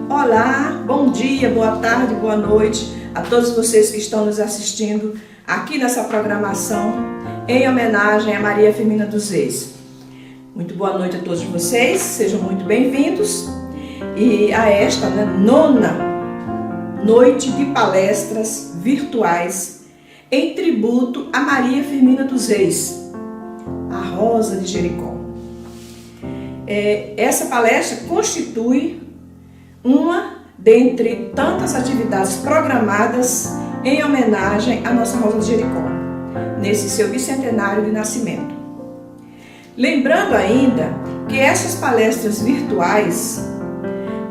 Olá, bom dia, boa tarde, boa noite a todos vocês que estão nos assistindo aqui nessa programação em homenagem a Maria Firmina dos Reis. Muito boa noite a todos vocês, sejam muito bem-vindos e a esta nona noite de palestras virtuais em tributo a Maria Firmina dos Reis, a Rosa de Jericó. Essa palestra constitui uma dentre tantas atividades programadas em homenagem à nossa Rosa de Jericó, nesse seu bicentenário de nascimento. Lembrando ainda que essas palestras virtuais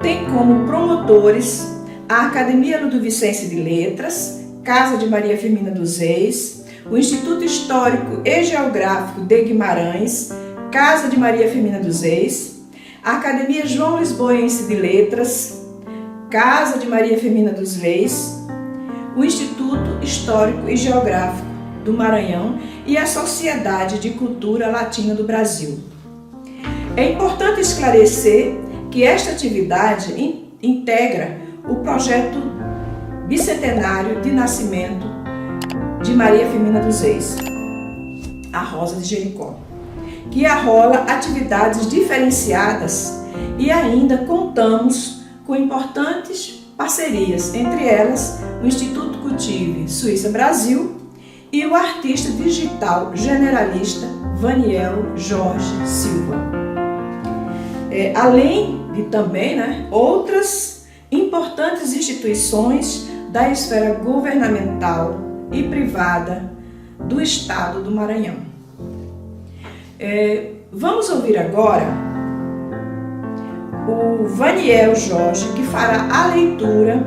têm como promotores a Academia Ludovicense de Letras, Casa de Maria Firmina dos Reis, o Instituto Histórico e Geográfico de Guimarães, Casa de Maria Firmina dos Reis, a Academia João Lisboense de Letras, Casa de Maria Firmina dos Reis, o Instituto Histórico e Geográfico do Maranhão e a Sociedade de Cultura Latina do Brasil. É importante esclarecer que esta atividade integra o projeto bicentenário de nascimento de Maria Firmina dos Reis, a Rosa de Jericó, que arrola atividades diferenciadas e ainda contamos com importantes parcerias, entre elas o Instituto Cultive Suíça Brasil e o artista digital generalista Vaniel Jorge Silva. Além de também outras importantes instituições da esfera governamental e privada do estado do Maranhão. Vamos ouvir agora o Vaniel Jorge, que fará a leitura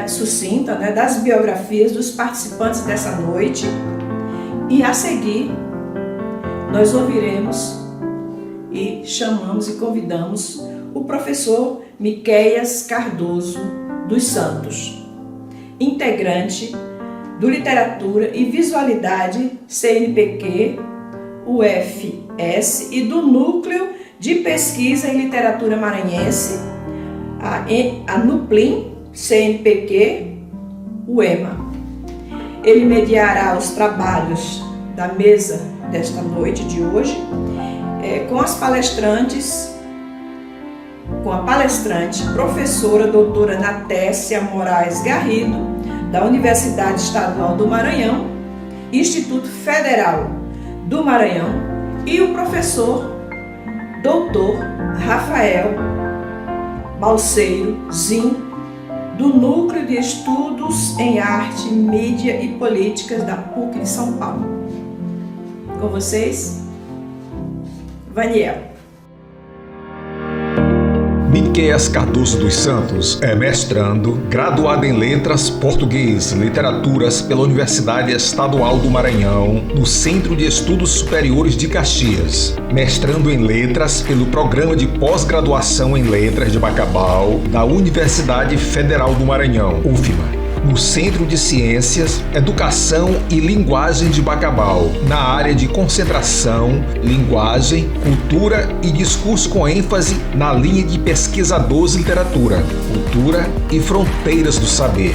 sucinta das biografias dos participantes dessa noite, e a seguir nós ouviremos e chamamos e convidamos o professor Miquéias Cardoso dos Santos, integrante do Literatura e Visualidade CNPq, UFS, e do Núcleo de Pesquisa em Literatura Maranhense, a NUPLIM, CNPq, UEMA. Ele mediará os trabalhos da mesa desta noite de hoje com a palestrante professora doutora Natécia Moraes Garrido, da Universidade Estadual do Maranhão, Instituto Federal do Maranhão, e o professor doutor Rafael Balseiro Zin, do Núcleo de Estudos em Arte, Mídia e Políticas da PUC de São Paulo. Com vocês, Vaniel. Miquéias Cardoso dos Santos é mestrando, graduado em Letras, Português, Literaturas pela Universidade Estadual do Maranhão, no Centro de Estudos Superiores de Caxias. Mestrando em Letras pelo Programa de Pós-Graduação em Letras de Bacabal, da Universidade Federal do Maranhão, UFMA. No Centro de Ciências, Educação e Linguagem de Bacabal, na área de Concentração, Linguagem, Cultura e Discurso, com ênfase na linha de pesquisadores Literatura, Cultura e Fronteiras do Saber.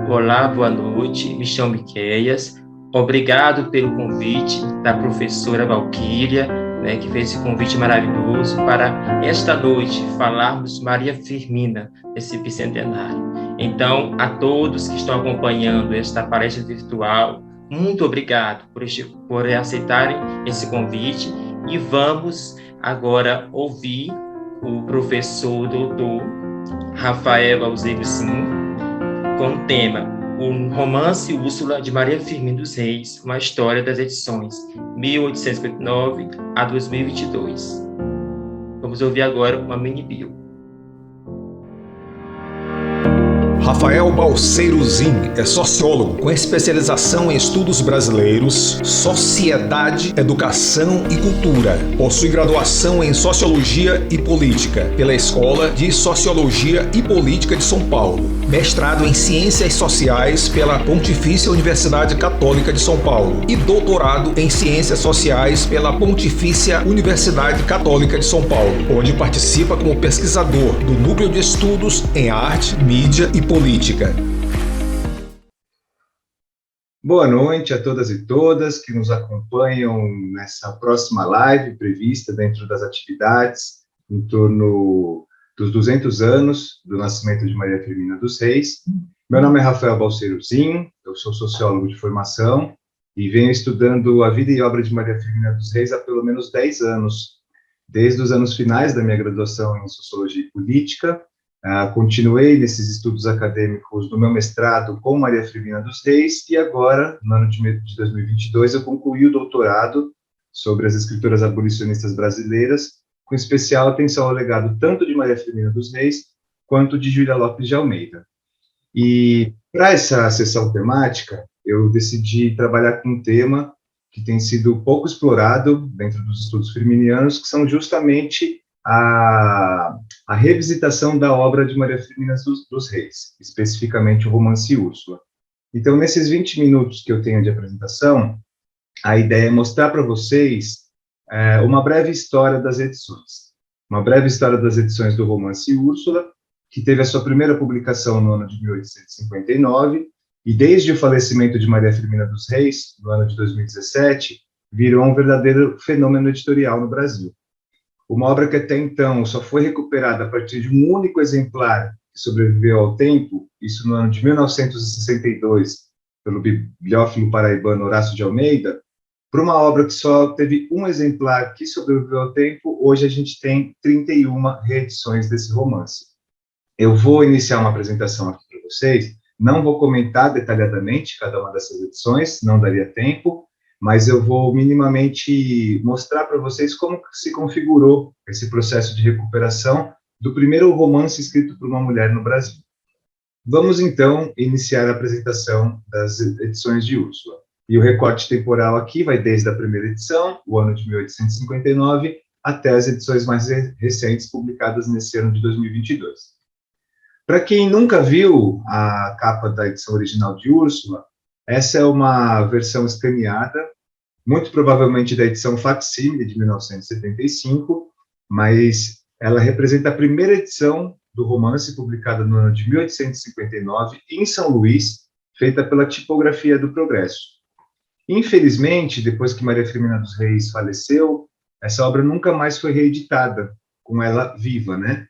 Olá, boa noite, me chamo Miquéias. Obrigado pelo convite da professora Valquíria, que fez esse convite maravilhoso para esta noite falarmos Maria Firmina, esse bicentenário. Então, a todos que estão acompanhando esta palestra virtual, muito obrigado por aceitarem esse convite, e vamos agora ouvir o professor doutor Rafael Balseiro Zin com o tema O Romance Úrsula de Maria Firmina dos Reis, uma história das edições 1859 a 2022. Vamos ouvir agora uma mini bio. Rafael Balseiro Zin é sociólogo com especialização em estudos brasileiros, sociedade, educação e cultura. Possui graduação em Sociologia e Política pela Escola de Sociologia e Política de São Paulo. Mestrado em Ciências Sociais pela Pontifícia Universidade Católica de São Paulo e doutorado em Ciências Sociais pela Pontifícia Universidade Católica de São Paulo, onde participa como pesquisador do Núcleo de Estudos em Arte, Mídia e Política. Boa noite a todas e todas que nos acompanham nessa próxima live prevista dentro das atividades em torno dos 200 anos do nascimento de Maria Firmina dos Reis. Meu nome é Rafael Balseiro Zin, eu sou sociólogo de formação e venho estudando a vida e obra de Maria Firmina dos Reis há pelo menos 10 anos, desde os anos finais da minha graduação em Sociologia e Política. Continuei nesses estudos acadêmicos do meu mestrado com Maria Firmina dos Reis e agora, no ano de 2022, eu concluí o doutorado sobre as escritoras abolicionistas brasileiras, com especial atenção ao legado tanto de Maria Firmina dos Reis quanto de Júlia Lopes de Almeida. E para essa sessão temática, eu decidi trabalhar com um tema que tem sido pouco explorado dentro dos estudos firminianos, que são justamente a revisitação da obra de Maria Firmina dos Reis, especificamente o romance Úrsula. Então, nesses 20 minutos que eu tenho de apresentação, a ideia é mostrar para vocês uma breve história das edições. Uma breve história das edições do romance Úrsula, que teve a sua primeira publicação no ano de 1859, e desde o falecimento de Maria Firmina dos Reis, no ano de 2017, virou um verdadeiro fenômeno editorial no Brasil. Uma obra que até então só foi recuperada a partir de um único exemplar que sobreviveu ao tempo, isso no ano de 1962, pelo bibliófilo paraibano Horácio de Almeida, para uma obra que só teve um exemplar que sobreviveu ao tempo, hoje a gente tem 31 reedições desse romance. Eu vou iniciar uma apresentação aqui para vocês, não vou comentar detalhadamente cada uma dessas edições, não daria tempo, mas eu vou minimamente mostrar para vocês como se configurou esse processo de recuperação do primeiro romance escrito por uma mulher no Brasil. Vamos, então, iniciar a apresentação das edições de Úrsula. E o recorte temporal aqui vai desde a primeira edição, o ano de 1859, até as edições mais recentes, publicadas nesse ano de 2022. Para quem nunca viu a capa da edição original de Úrsula, essa é uma versão escaneada, muito provavelmente da edição facsímile de 1975, mas ela representa a primeira edição do romance, publicada no ano de 1859, em São Luís, feita pela Tipografia do Progresso. Infelizmente, depois que Maria Firmina dos Reis faleceu, essa obra nunca mais foi reeditada, com ela viva, né?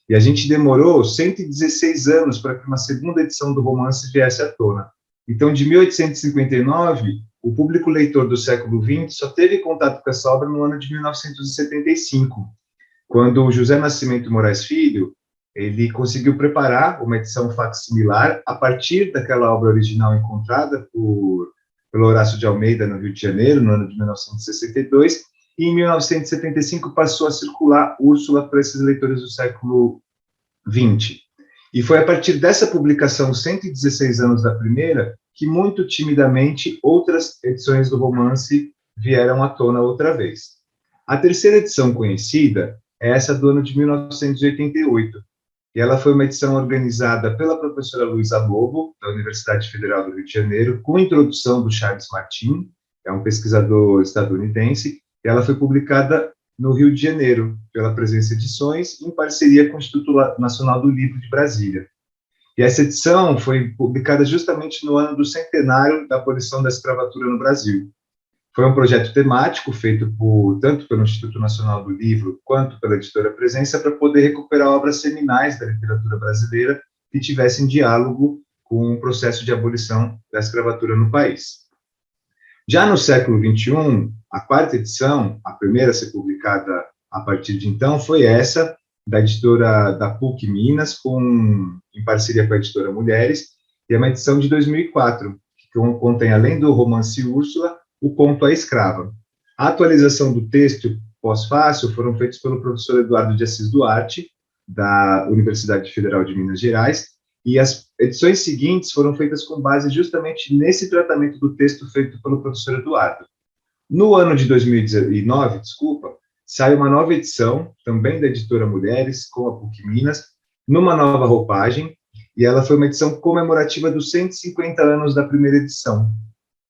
E a gente demorou 116 anos para que uma segunda edição do romance viesse à tona. Então, de 1859, o público leitor do século XX só teve contato com essa obra no ano de 1975, quando o José Nascimento Moraes Filho, ele conseguiu preparar uma edição facsimilar a partir daquela obra original encontrada pelo Horácio de Almeida no Rio de Janeiro, no ano de 1962, e em 1975 passou a circular Úrsula para esses leitores do século XX. E foi a partir dessa publicação, 116 anos da primeira, que muito timidamente outras edições do romance vieram à tona outra vez. A terceira edição conhecida é essa do ano de 1988, e ela foi uma edição organizada pela professora Luísa Lobo, da Universidade Federal do Rio de Janeiro, com introdução do Charles Martin, que é um pesquisador estadunidense, e ela foi publicada no Rio de Janeiro, pela Presença Edições, em parceria com o Instituto Nacional do Livro de Brasília. E essa edição foi publicada justamente no ano do centenário da abolição da escravatura no Brasil. Foi um projeto temático feito tanto pelo Instituto Nacional do Livro quanto pela editora Presença para poder recuperar obras seminais da literatura brasileira que tivessem diálogo com o processo de abolição da escravatura no país. Já no século XXI, a quarta edição, a primeira a ser publicada a partir de então, foi essa, da editora da PUC Minas, em parceria com a editora Mulheres, e é uma edição de 2004, que contém, além do romance Úrsula, o conto A Escrava. A atualização do texto pós-fácil foram feitos pelo professor Eduardo de Assis Duarte, da Universidade Federal de Minas Gerais, e as edições seguintes foram feitas com base justamente nesse tratamento do texto feito pelo professor Eduardo. No ano de 2019, sai uma nova edição, também da editora Mulheres, com a PUC Minas, numa nova roupagem, e ela foi uma edição comemorativa dos 150 anos da primeira edição.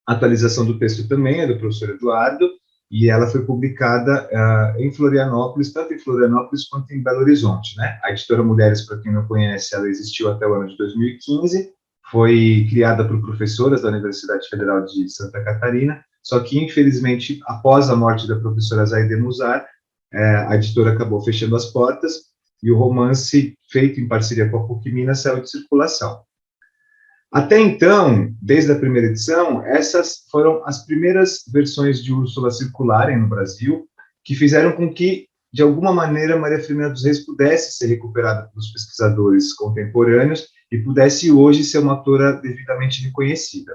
A atualização do texto também é do professor Eduardo, e ela foi publicada em Florianópolis, tanto em Florianópolis quanto em Belo Horizonte, né? A editora Mulheres, para quem não conhece, ela existiu até o ano de 2015, foi criada por professoras da Universidade Federal de Santa Catarina, só que, infelizmente, após a morte da professora Zaide Musar, a editora acabou fechando as portas, e o romance, feito em parceria com a PUC Minas, saiu de circulação. Até então, desde a primeira edição, essas foram as primeiras versões de Úrsula circularem no Brasil, que fizeram com que, de alguma maneira, Maria Firmina dos Reis pudesse ser recuperada pelos pesquisadores contemporâneos e pudesse hoje ser uma autora devidamente reconhecida.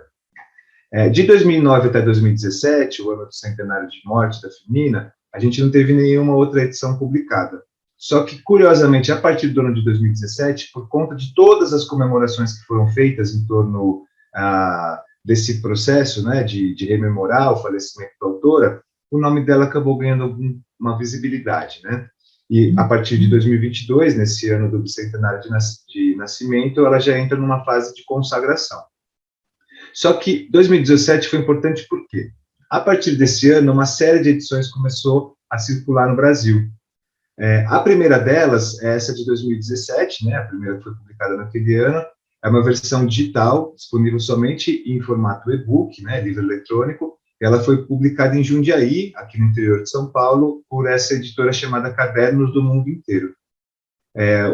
De 2009 até 2017, o ano do centenário de morte da Firmina, a gente não teve nenhuma outra edição publicada. Só que, curiosamente, a partir do ano de 2017, por conta de todas as comemorações que foram feitas em torno desse processo, né, de rememorar o falecimento da autora, o nome dela acabou ganhando uma visibilidade, né? E, a partir de 2022, nesse ano do bicentenário de nascimento, ela já entra numa fase de consagração. Só que 2017 foi importante porque, a partir desse ano, uma série de edições começou a circular no Brasil. A primeira delas é essa de 2017, né, a primeira que foi publicada naquele ano, é uma versão digital, disponível somente em formato e-book, né, livro eletrônico. Ela foi publicada em Jundiaí, aqui no interior de São Paulo, por essa editora chamada Cadernos do Mundo Inteiro.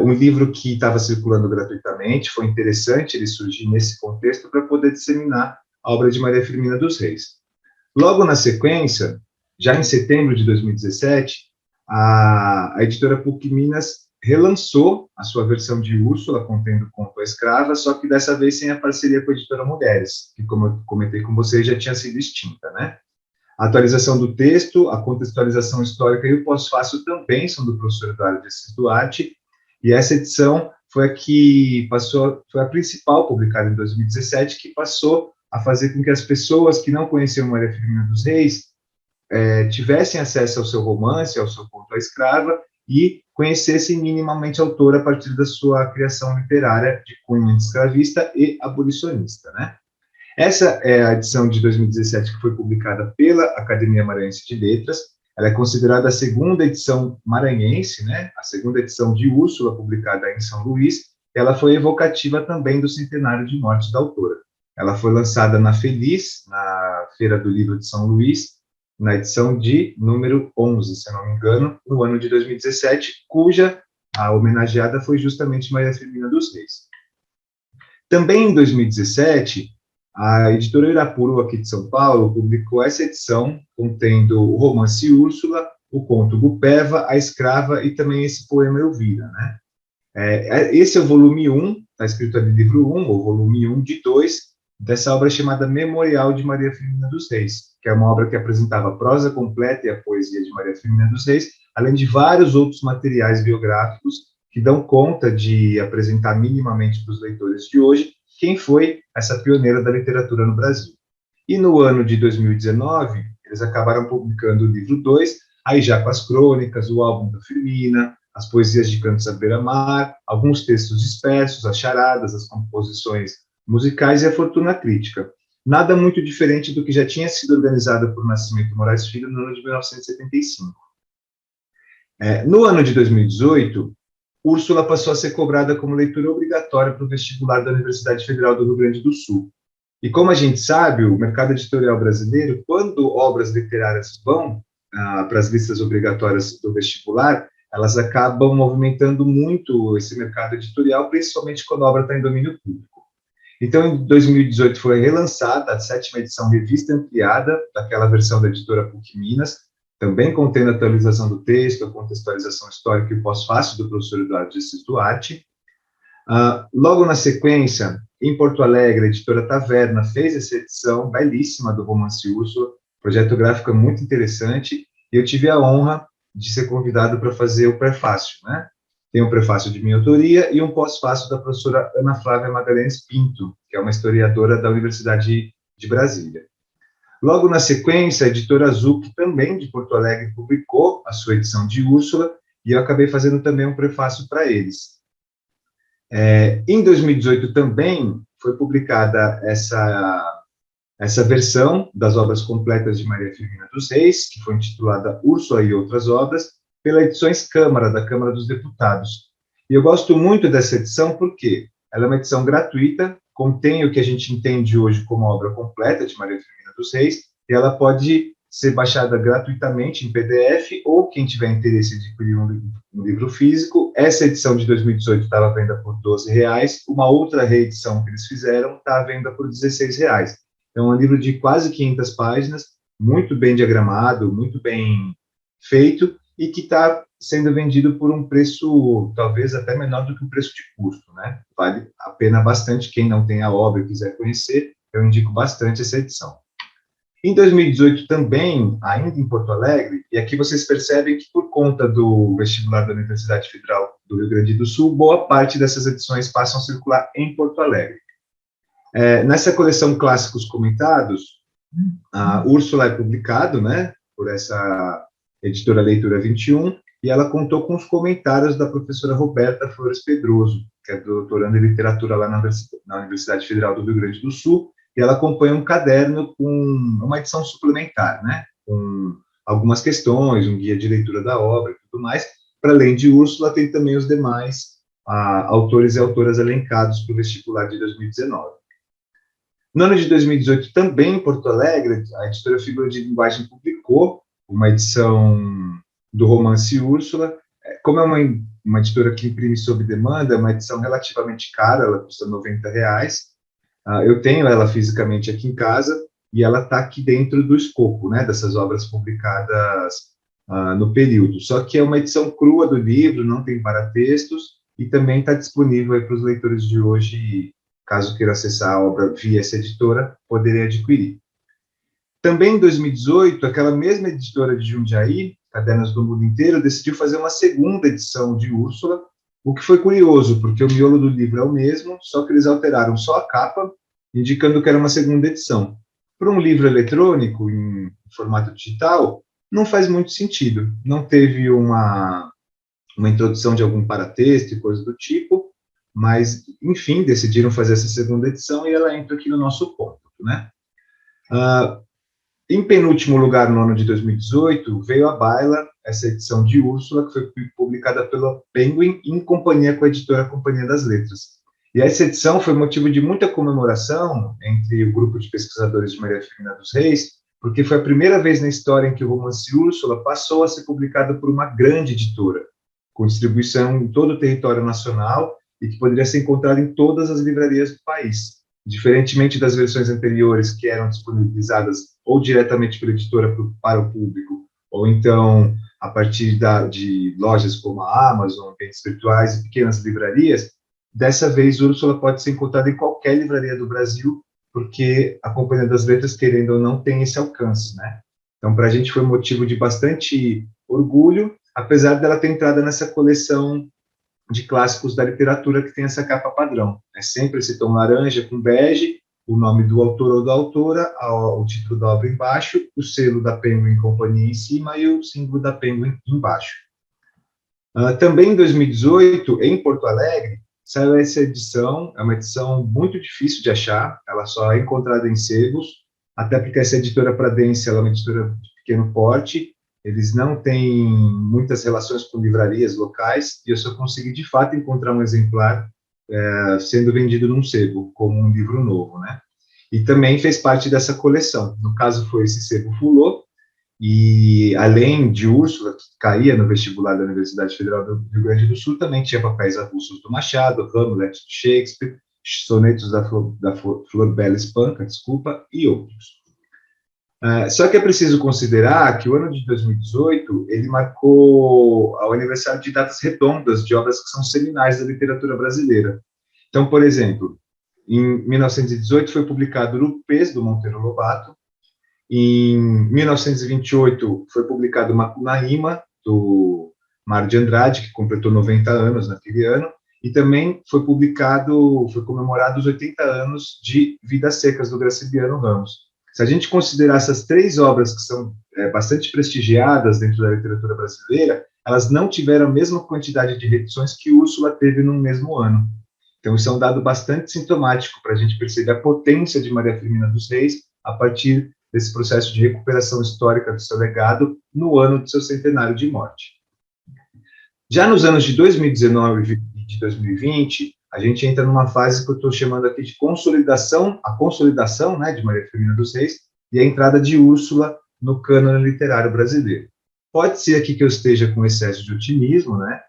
Um livro que estava circulando gratuitamente, foi interessante ele surgir nesse contexto para poder disseminar a obra de Maria Firmina dos Reis. Logo na sequência, já em setembro de 2017, a editora PUC Minas relançou a sua versão de Úrsula, contendo o conto A Escrava, só que dessa vez sem a parceria com a editora Mulheres, que, como eu comentei com vocês, já tinha sido extinta, né? A atualização do texto, a contextualização histórica e o pós-fácil também são do professor Eduardo de Assis Duarte, e essa edição foi a principal publicada em 2017, que passou a fazer com que as pessoas que não conheciam Maria Firmina dos Reis tivessem acesso ao seu romance, ao seu conto A Escrava, e conhecessem minimamente a autora a partir da sua criação literária de cunho escravista e abolicionista, né? Essa é a edição de 2017 que foi publicada pela Academia Maranhense de Letras. Ela é considerada a segunda edição maranhense, né? A segunda edição de Úrsula, publicada em São Luís. Ela foi evocativa também do centenário de morte da autora. Ela foi lançada na Feliz, na Feira do Livro de São Luís, na edição de número 11, se eu não me engano, no ano de 2017, cuja a homenageada foi justamente Maria Firmina dos Reis. Também em 2017, a editora Irapuru, aqui de São Paulo, publicou essa edição, contendo o romance Úrsula, o conto Gupeva, A Escrava e também esse poema Elvira, né? Esse é o volume 1, está escrito ali livro 1, ou volume 1 de 2, dessa obra chamada Memorial de Maria Firmina dos Reis, que é uma obra que apresentava a prosa completa e a poesia de Maria Firmina dos Reis, além de vários outros materiais biográficos que dão conta de apresentar minimamente para os leitores de hoje quem foi essa pioneira da literatura no Brasil. E no ano de 2019, eles acabaram publicando o livro 2, aí já com as crônicas, o álbum da Firmina, as poesias de Cantos à Beira-Mar, alguns textos dispersos, as charadas, as composições musicais e a fortuna crítica. Nada muito diferente do que já tinha sido organizado por Nascimento Moraes Filho no ano de 1975. No ano de 2018, Úrsula passou a ser cobrada como leitura obrigatória para o vestibular da Universidade Federal do Rio Grande do Sul. E como a gente sabe, o mercado editorial brasileiro, quando obras literárias vão para as listas obrigatórias do vestibular, elas acabam movimentando muito esse mercado editorial, principalmente quando a obra está em domínio público. Então, em 2018 foi relançada a 7ª edição revista ampliada daquela versão da editora PUC Minas, também contendo a atualização do texto, a contextualização histórica e pós-fácil do professor Eduardo de Assis Duarte. Logo na sequência, em Porto Alegre, a editora Taverna fez essa edição belíssima do romance Úrsula, projeto gráfico muito interessante, e eu tive a honra de ser convidado para fazer o prefácio, né? Tem um prefácio de minha autoria e um pós-fácio da professora Ana Flávia Magalhães Pinto, que é uma historiadora da Universidade de Brasília. Logo na sequência, a editora Zuc, também de Porto Alegre, publicou a sua edição de Úrsula, e eu acabei fazendo também um prefácio para eles. Em 2018 também foi publicada essa versão das obras completas de Maria Firmina dos Reis, que foi intitulada Úrsula e Outras Obras, pela Edições Câmara, da Câmara dos Deputados. E eu gosto muito dessa edição porque ela é uma edição gratuita, contém o que a gente entende hoje como obra completa de Maria Firmina dos Reis, e ela pode ser baixada gratuitamente em PDF, ou quem tiver interesse de adquirir um livro físico. Essa edição de 2018 estava à venda por R$12, uma outra reedição que eles fizeram está à venda por R$16. Então, é um livro de quase 500 páginas, muito bem diagramado, muito bem feito, e que está sendo vendido por um preço talvez até menor do que o preço de custo, né? Vale a pena bastante. Quem não tem a obra e quiser conhecer, eu indico bastante essa edição. Em 2018 também, ainda em Porto Alegre, e aqui vocês percebem que por conta do vestibular da Universidade Federal do Rio Grande do Sul, boa parte dessas edições passam a circular em Porto Alegre. Nessa coleção Clássicos Comentados, a Úrsula é publicado, né, por essa editora Leitura 21, e ela contou com os comentários da professora Roberta Flores Pedroso, que é doutoranda em literatura lá na Universidade Federal do Rio Grande do Sul, e ela acompanha um caderno com uma edição suplementar, né, com algumas questões, um guia de leitura da obra e tudo mais. Para além de Úrsula, tem também os demais autores e autoras elencados para o vestibular de 2019. No ano de 2018, também em Porto Alegre, a editora Figura de Linguagem publicou uma edição do romance Úrsula. Como é uma editora que imprime sob demanda, é uma edição relativamente cara, ela custa R$90. Eu tenho ela fisicamente aqui em casa, e ela está aqui dentro do escopo, né, dessas obras publicadas no período. Só que é uma edição crua do livro, não tem paratextos, e também está disponível para os leitores de hoje, e caso queira acessar a obra via essa editora, poderem adquirir. Também em 2018, aquela mesma editora de Jundiaí, Cadernos do Mundo Inteiro, decidiu fazer uma segunda edição de Úrsula, o que foi curioso, porque o miolo do livro é o mesmo, só que eles alteraram só a capa, indicando que era uma segunda edição. Para um livro eletrônico, em formato digital, não faz muito sentido. Não teve uma introdução de algum paratexto e coisa do tipo, mas, enfim, decidiram fazer essa segunda edição, e ela entra aqui no nosso ponto, né? Em penúltimo lugar, no ano de 2018, veio à baila essa edição de Úrsula, que foi publicada pela Penguin, em companhia com a editora Companhia das Letras. E essa edição foi motivo de muita comemoração entre o grupo de pesquisadores de Maria Firmina dos Reis, porque foi a primeira vez na história em que o romance Úrsula passou a ser publicado por uma grande editora, com distribuição em todo o território nacional, e que poderia ser encontrado em todas as livrarias do país. Diferentemente das versões anteriores, que eram disponibilizadas ou diretamente pela editora para o público, ou então a partir de lojas como a Amazon, ambientes virtuais e pequenas livrarias, dessa vez Úrsula pode ser encontrada em qualquer livraria do Brasil, porque a Companhia das Letras, querendo ou não, tem esse alcance, né? Então, para a gente foi motivo de bastante orgulho, apesar dela ter entrado nessa coleção de clássicos da literatura que tem essa capa padrão. É sempre esse tom laranja com bege, o nome do autor ou da autora, o título da obra embaixo, o selo da Penguin Companhia em cima e o símbolo da Penguin embaixo. Também em 2018, em Porto Alegre, saiu essa edição. É uma edição muito difícil de achar, ela só é encontrada em sebos, até porque essa editora pradense, ela é uma editora de pequeno porte, eles não têm muitas relações com livrarias locais, e eu só consegui, de fato, encontrar um exemplar sendo vendido num sebo, como um livro novo, né? E também fez parte dessa coleção. No caso, foi esse sebo Fulô, e além de Úrsula, que caía no vestibular da Universidade Federal do Rio Grande do Sul, também tinha papéis avulsos do Machado, Hamlet de Shakespeare, sonetos da Flor Bela Espanca, e outros. Só que é preciso considerar que o ano de 2018, ele marcou o aniversário de datas redondas de obras que são seminais da literatura brasileira. Então, por exemplo, em 1918 foi publicado Urupês, do Monteiro Lobato. Em 1928 foi publicado Macunaíma, do Mário de Andrade, que completou 90 anos naquele ano, e também foi comemorado os 80 anos de Vidas Secas, do Graciliano Ramos. Se a gente considerar essas 3 obras que são bastante prestigiadas dentro da literatura brasileira, elas não tiveram a mesma quantidade de reedições que Úrsula teve no mesmo ano. Então, isso é um dado bastante sintomático para a gente perceber a potência de Maria Firmina dos Reis a partir desse processo de recuperação histórica do seu legado no ano do seu centenário de morte. Já nos anos de 2019 e de 2020, a gente entra numa fase que eu estou chamando aqui de consolidação, né, de Maria Firmina dos Reis, e a entrada de Úrsula no cânone literário brasileiro. Pode ser aqui que eu esteja com excesso de otimismo, né,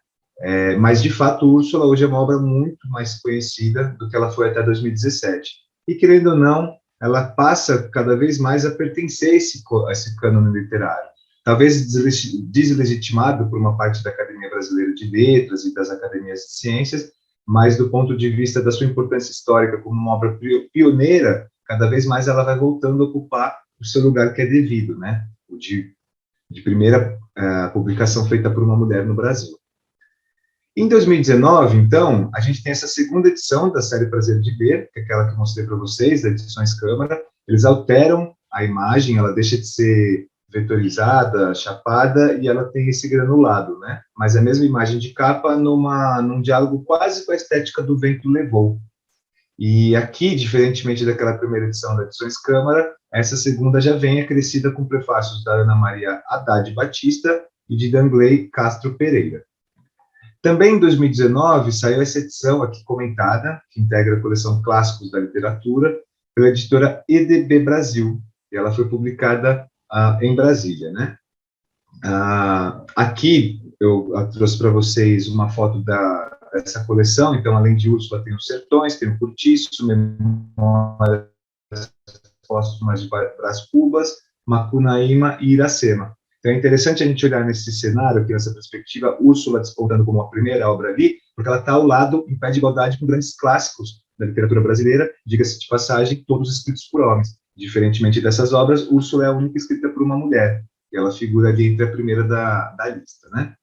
mas, de fato, Úrsula hoje é uma obra muito mais conhecida do que ela foi até 2017. E, querendo ou não, ela passa cada vez mais a pertencer a esse cânone literário. Talvez deslegitimado por uma parte da Academia Brasileira de Letras e das Academias de Ciências, mas, do ponto de vista da sua importância histórica como uma obra pioneira, cada vez mais ela vai voltando a ocupar o seu lugar que é devido, né? O de primeira publicação feita por uma mulher no Brasil. Em 2019, então, a gente tem essa segunda edição da série Prazer de Ler, que é aquela que eu mostrei para vocês, da Edições Câmara. Eles alteram a imagem, ela deixa de ser vetorizada, chapada, e ela tem esse granulado, né? Mas é a mesma imagem de capa num diálogo quase com a estética do Vento Levou. E aqui, diferentemente daquela primeira edição da Edições Câmara, essa segunda já vem acrescida com prefácios da Ana Maria Haddad Batista e de Dangley Castro Pereira. Também em 2019 saiu essa edição aqui comentada, que integra a coleção Clássicos da Literatura, pela editora EDB Brasil, e ela foi publicada em Brasília, né? Aqui eu trouxe para vocês uma foto dessa coleção. Então, além de Úrsula, tem os Sertões, tem o Curtiço, Memórias Póstumas de Brás Cubas, Macunaíma e Iracema. Então, é interessante a gente olhar nesse cenário, aqui nessa perspectiva, Úrsula despontando como a primeira obra ali, porque ela está ao lado, em pé de igualdade, com grandes clássicos da literatura brasileira, diga-se de passagem, todos escritos por homens. Diferentemente dessas obras, Úrsula é a única escrita por uma mulher, e ela figura ali entre a primeira da lista, né?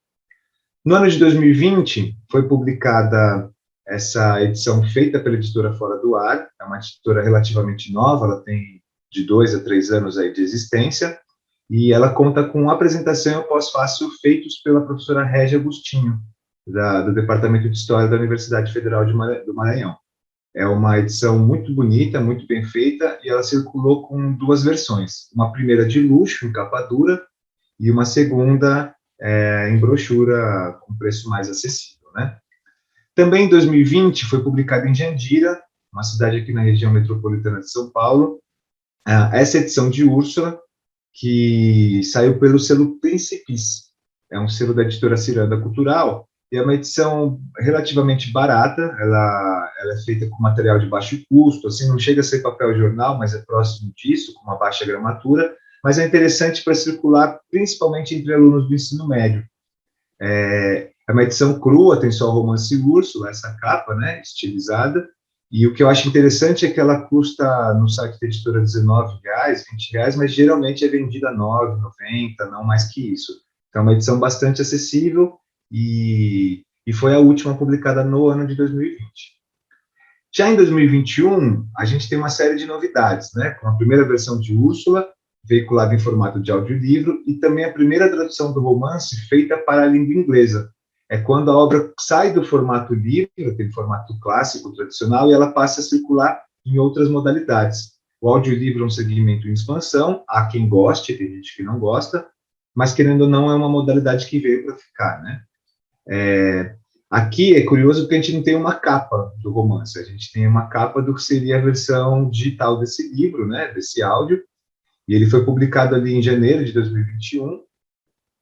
No ano de 2020, foi publicada essa edição feita pela editora Fora do Ar, é uma editora relativamente nova, ela tem de 2 a 3 anos aí de existência, e ela conta com apresentação e pós-fácil feitos pela professora Régia Agostinho, do Departamento de História da Universidade Federal do Maranhão. É uma edição muito bonita, muito bem feita, e ela circulou com 2 versões. Uma primeira de luxo, em capa dura, e uma segunda em brochura com preço mais acessível, né? Também em 2020 foi publicada em Jandira, uma cidade aqui na região metropolitana de São Paulo, essa edição de Úrsula, que saiu pelo selo Principis. É um selo da editora Ciranda Cultural, e é uma edição relativamente barata, ela é feita com material de baixo custo, assim, não chega a ser papel jornal, mas é próximo disso, com uma baixa gramatura, mas é interessante para circular, principalmente entre alunos do ensino médio. É uma edição crua, tem só o romance Úrsula, essa capa, né, estilizada, e o que eu acho interessante é que ela custa, no site da editora, R$19, R$20, mas geralmente é vendida a R$9,90, não mais que isso. Então, é uma edição bastante acessível, e foi a última publicada no ano de 2020. Já em 2021, a gente tem uma série de novidades, né? Com a primeira versão de Úrsula, veiculada em formato de audiolivro, e também a primeira tradução do romance feita para a língua inglesa. É quando a obra sai do formato livro, aquele formato clássico, tradicional, e ela passa a circular em outras modalidades. O audiolivro é um segmento em expansão, há quem goste, tem gente que não gosta, mas, querendo ou não, é uma modalidade que veio para ficar, né? Aqui é curioso porque a gente não tem uma capa do romance, a gente tem uma capa do que seria a versão digital desse livro, né, desse áudio, e ele foi publicado ali em janeiro de 2021,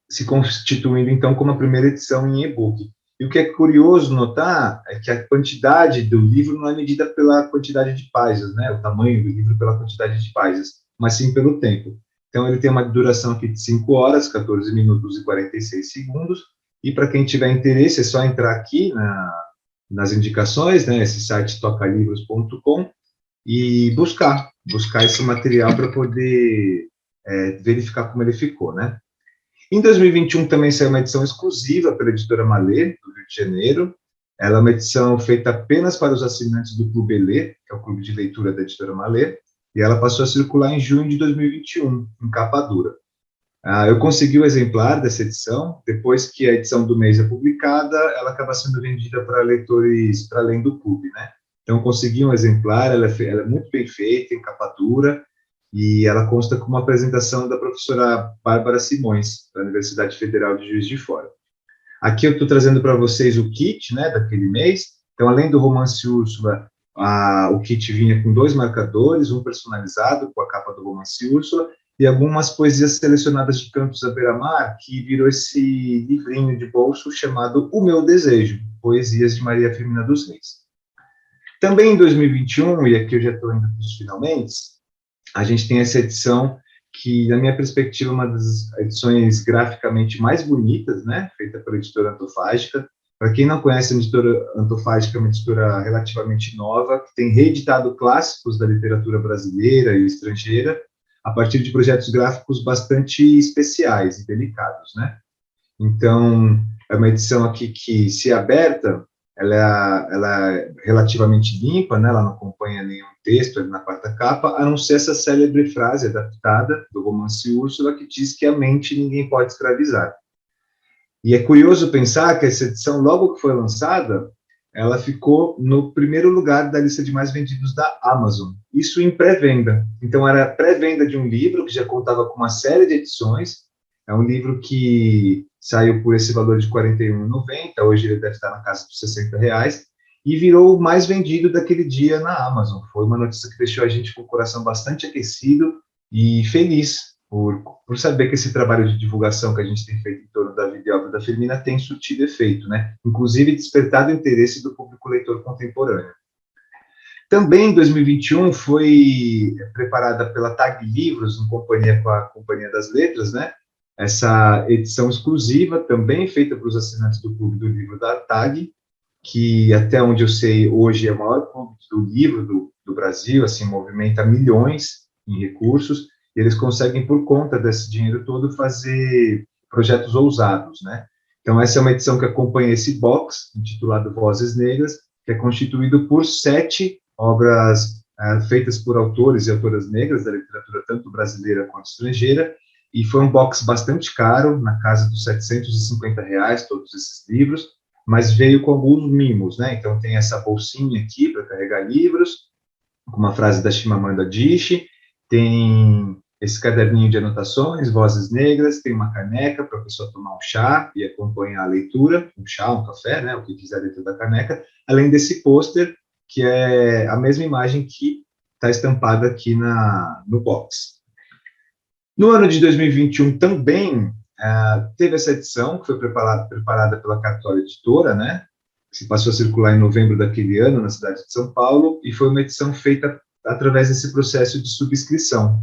se constituindo, então, como a primeira edição em e-book. E o que é curioso notar é que a quantidade do livro não é medida pela quantidade de páginas, né, o tamanho do livro pela quantidade de páginas, mas sim pelo tempo. Então, ele tem uma duração aqui de 5 horas, 14 minutos e 46 segundos, e para quem tiver interesse, é só entrar aqui nas indicações, né, esse site tocalivros.com, e buscar esse material para poder verificar como ele ficou, né. Em 2021 também saiu uma edição exclusiva pela editora Malê, do Rio de Janeiro. Ela é uma edição feita apenas para os assinantes do Clube Elê, que é o clube de leitura da editora Malê, e ela passou a circular em junho de 2021, em capa dura. Eu consegui o exemplar dessa edição. Depois que a edição do mês é publicada, ela acaba sendo vendida para leitores para além do clube, né? Então, consegui um exemplar, ela é muito bem feita, em capa dura, e ela consta com uma apresentação da professora Bárbara Simões, da Universidade Federal de Juiz de Fora. Aqui eu estou trazendo para vocês o kit, né, daquele mês. Então, além do romance Úrsula, o kit vinha com 2 marcadores, um personalizado com a capa do romance Úrsula, e algumas poesias selecionadas de Cantos à Beira-Mar, que virou esse livrinho de bolso chamado O Meu Desejo, Poesias de Maria Firmina dos Reis. Também em 2021, e aqui eu já estou indo para os finalmente, a gente tem essa edição que, na minha perspectiva, é uma das edições graficamente mais bonitas, né, feita pela editora Antofágica. Para quem não conhece, a editora Antofágica é uma editora relativamente nova, que tem reeditado clássicos da literatura brasileira e estrangeira, a partir de projetos gráficos bastante especiais e delicados, né? Então, é uma edição aqui que, se aberta, ela é relativamente limpa, né? Ela não acompanha nenhum texto ali na quarta capa, a não ser essa célebre frase adaptada do romance Úrsula, que diz que a mente ninguém pode escravizar. E é curioso pensar que essa edição, logo que foi lançada, ela ficou no primeiro lugar da lista de mais vendidos da Amazon, isso em pré-venda. Então, era pré-venda de um livro que já contava com uma série de edições. É um livro que saiu por esse valor de R$ 41,90, hoje ele deve estar na casa dos R$ 60, e virou o mais vendido daquele dia na Amazon. Foi uma notícia que deixou a gente com o coração bastante aquecido e feliz por saber que esse trabalho de divulgação que a gente tem feito em torno da vida e obra da Firmina tem surtido efeito, né? Inclusive despertado o interesse do público leitor contemporâneo. Também em 2021 foi preparada pela TAG Livros, em companhia com a Companhia das Letras, né? Essa edição exclusiva, também feita para os assinantes do Clube do Livro da TAG, que, até onde eu sei, hoje é o maior clube do livro do Brasil, assim, movimenta milhões em recursos, e eles conseguem, por conta desse dinheiro todo, fazer projetos ousados, né? Então, essa é uma edição que acompanha esse box, intitulado Vozes Negras, que é constituído por 7 obras feitas por autores e autoras negras da literatura tanto brasileira quanto estrangeira, e foi um box bastante caro, na casa dos R$ 750, todos esses livros, mas veio com alguns mimos, né? Então, tem essa bolsinha aqui para carregar livros, com uma frase da Chimamanda Adichie, tem esse caderninho de anotações, Vozes Negras, tem uma caneca para a pessoa tomar um chá e acompanhar a leitura, um chá, um café, né, o que quiser dentro da caneca, além desse pôster, que é a mesma imagem que está estampada aqui no box. No ano de 2021 também teve essa edição, que foi preparada pela Cartola Editora, né, que se passou a circular em novembro daquele ano, na cidade de São Paulo, e foi uma edição feita através desse processo de subscrição,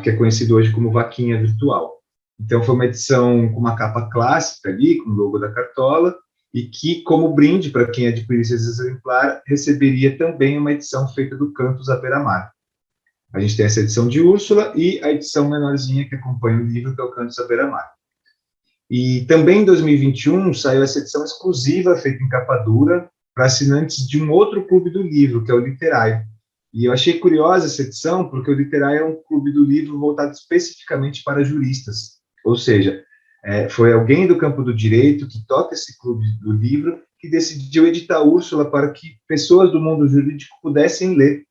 que é conhecido hoje como vaquinha virtual. Então, foi uma edição com uma capa clássica ali, com o logo da Cartola, e que, como brinde para quem adquirisse esse exemplar, receberia também uma edição feita do Cantos à Beira-Mar. A gente tem essa edição de Úrsula e a edição menorzinha que acompanha o livro, que é o Cantos à Beira-Mar. E também em 2021 saiu essa edição exclusiva, feita em capa dura, para assinantes de um outro clube do livro, que é o Literai. E eu achei curiosa essa edição, porque o Literai é um clube do livro voltado especificamente para juristas. Ou seja, foi alguém do campo do direito que toca esse clube do livro que decidiu editar Úrsula para que pessoas do mundo jurídico pudessem ler.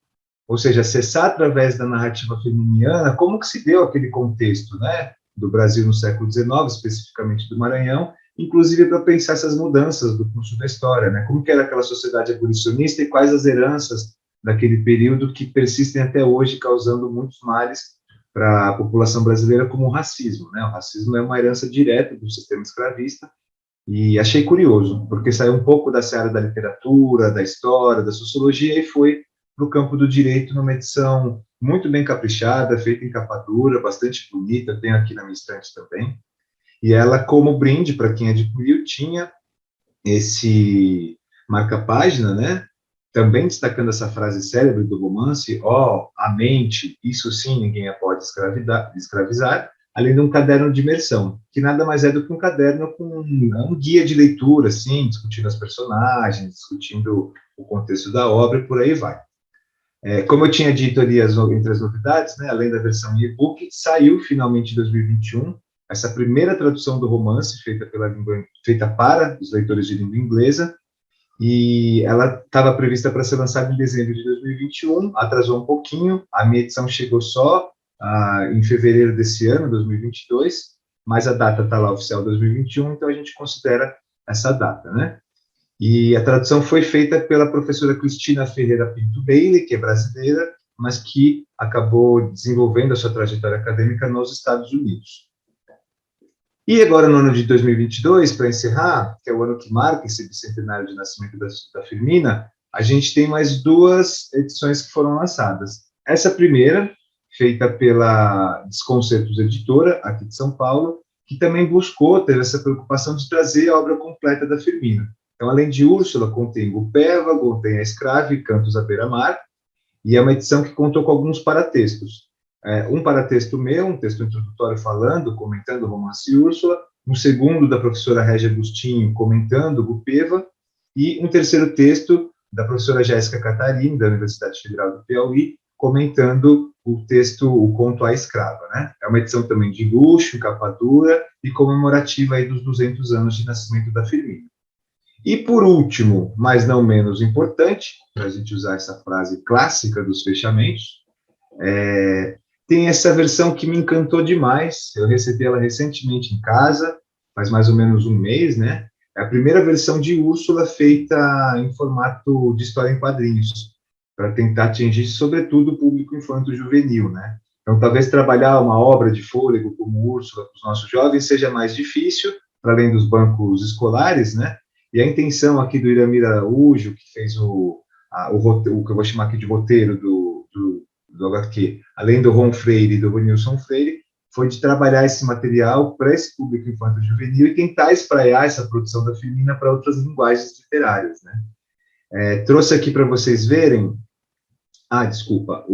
Ou seja, acessar através da narrativa feminiana como que se deu aquele contexto, né, do Brasil no século XIX, especificamente do Maranhão, inclusive para pensar essas mudanças do curso da história, né, como que era aquela sociedade abolicionista e quais as heranças daquele período que persistem até hoje, causando muitos males para a população brasileira, como o racismo, né? O racismo é uma herança direta do sistema escravista, e achei curioso, porque saiu um pouco da seara da literatura, da história, da sociologia, e foi para o campo do direito numa edição muito bem caprichada, feita em capa dura, bastante bonita, tenho aqui na minha estante também, e ela, como brinde para quem adquiriu, tinha esse marca-página, né? Também destacando essa frase célebre do romance, a mente, isso sim, ninguém a pode escravizar, além de um caderno de imersão, que nada mais é do que um caderno com um guia de leitura, assim, discutindo as personagens, discutindo o contexto da obra e por aí vai. Como eu tinha dito ali entre as novidades, né, além da versão em e-book, saiu finalmente em 2021 essa primeira tradução do romance feita para os leitores de língua inglesa, e ela estava prevista para ser lançada em dezembro de 2021, atrasou um pouquinho, a minha edição chegou só em fevereiro desse ano, 2022, mas a data está lá oficial 2021, então a gente considera essa data, né? E a tradução foi feita pela professora Cristina Ferreira Pinto Bailey, que é brasileira, mas que acabou desenvolvendo a sua trajetória acadêmica nos Estados Unidos. E agora, no ano de 2022, para encerrar, que é o ano que marca esse bicentenário de nascimento da Firmina, a gente tem mais 2 edições que foram lançadas. Essa primeira, feita pela Desconcertos Editora, aqui de São Paulo, que também teve essa preocupação de trazer a obra completa da Firmina. Então, além de Úrsula, contém Gupeva, contém A Escrava e Cantos à Beira-Mar, e é uma edição que contou com alguns paratextos. Um paratexto meu, um texto introdutório comentando o romance Úrsula, um segundo da professora Régia Agostinho, comentando Gupeva, e um terceiro texto da professora Jéssica Catarini, da Universidade Federal do Piauí, comentando o conto A Escrava, né? É uma edição também de luxo, capa dura, e comemorativa aí dos 200 anos de nascimento da Firmina. E, por último, mas não menos importante, para a gente usar essa frase clássica dos fechamentos, tem essa versão que me encantou demais. Eu recebi ela recentemente em casa, faz mais ou menos um mês, né? É a primeira versão de Úrsula feita em formato de história em quadrinhos, para tentar atingir, sobretudo, o público infanto-juvenil, né? Então, talvez trabalhar uma obra de fôlego como Úrsula para os nossos jovens seja mais difícil, para além dos bancos escolares, né? E a intenção aqui do Iramir Araújo, que fez o que eu vou chamar aqui de roteiro do HQ, além do Ron Freire e do Ronilson Freire, foi de trabalhar esse material para esse público infanto-juvenil e tentar espraiar essa produção da Firmina para outras linguagens literárias, né? Trouxe aqui para vocês verem. Desculpa,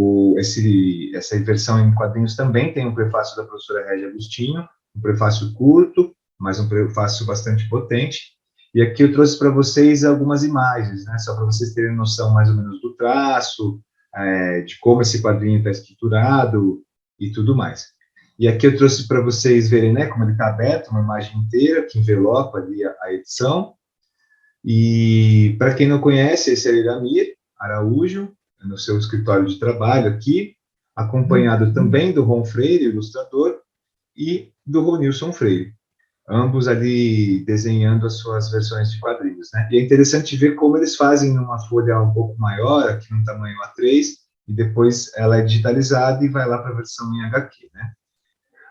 essa versão em quadrinhos também tem um prefácio da professora Régia Agostinho, um prefácio curto, mas um prefácio bastante potente. E aqui eu trouxe para vocês algumas imagens, né, só para vocês terem noção mais ou menos do traço, de como esse quadrinho está estruturado e tudo mais. E aqui eu trouxe para vocês verem, né, como ele está aberto, uma imagem inteira que envelopa ali a edição. E para quem não conhece, esse é o Iramir Araújo, no seu escritório de trabalho aqui, acompanhado também do Ron Freire, ilustrador, e do Ronilson Freire, ambos ali desenhando as suas versões de quadrinhos, né? E é interessante ver como eles fazem numa folha um pouco maior, aqui no tamanho A3, e depois ela é digitalizada e vai lá para a versão em HQ, né?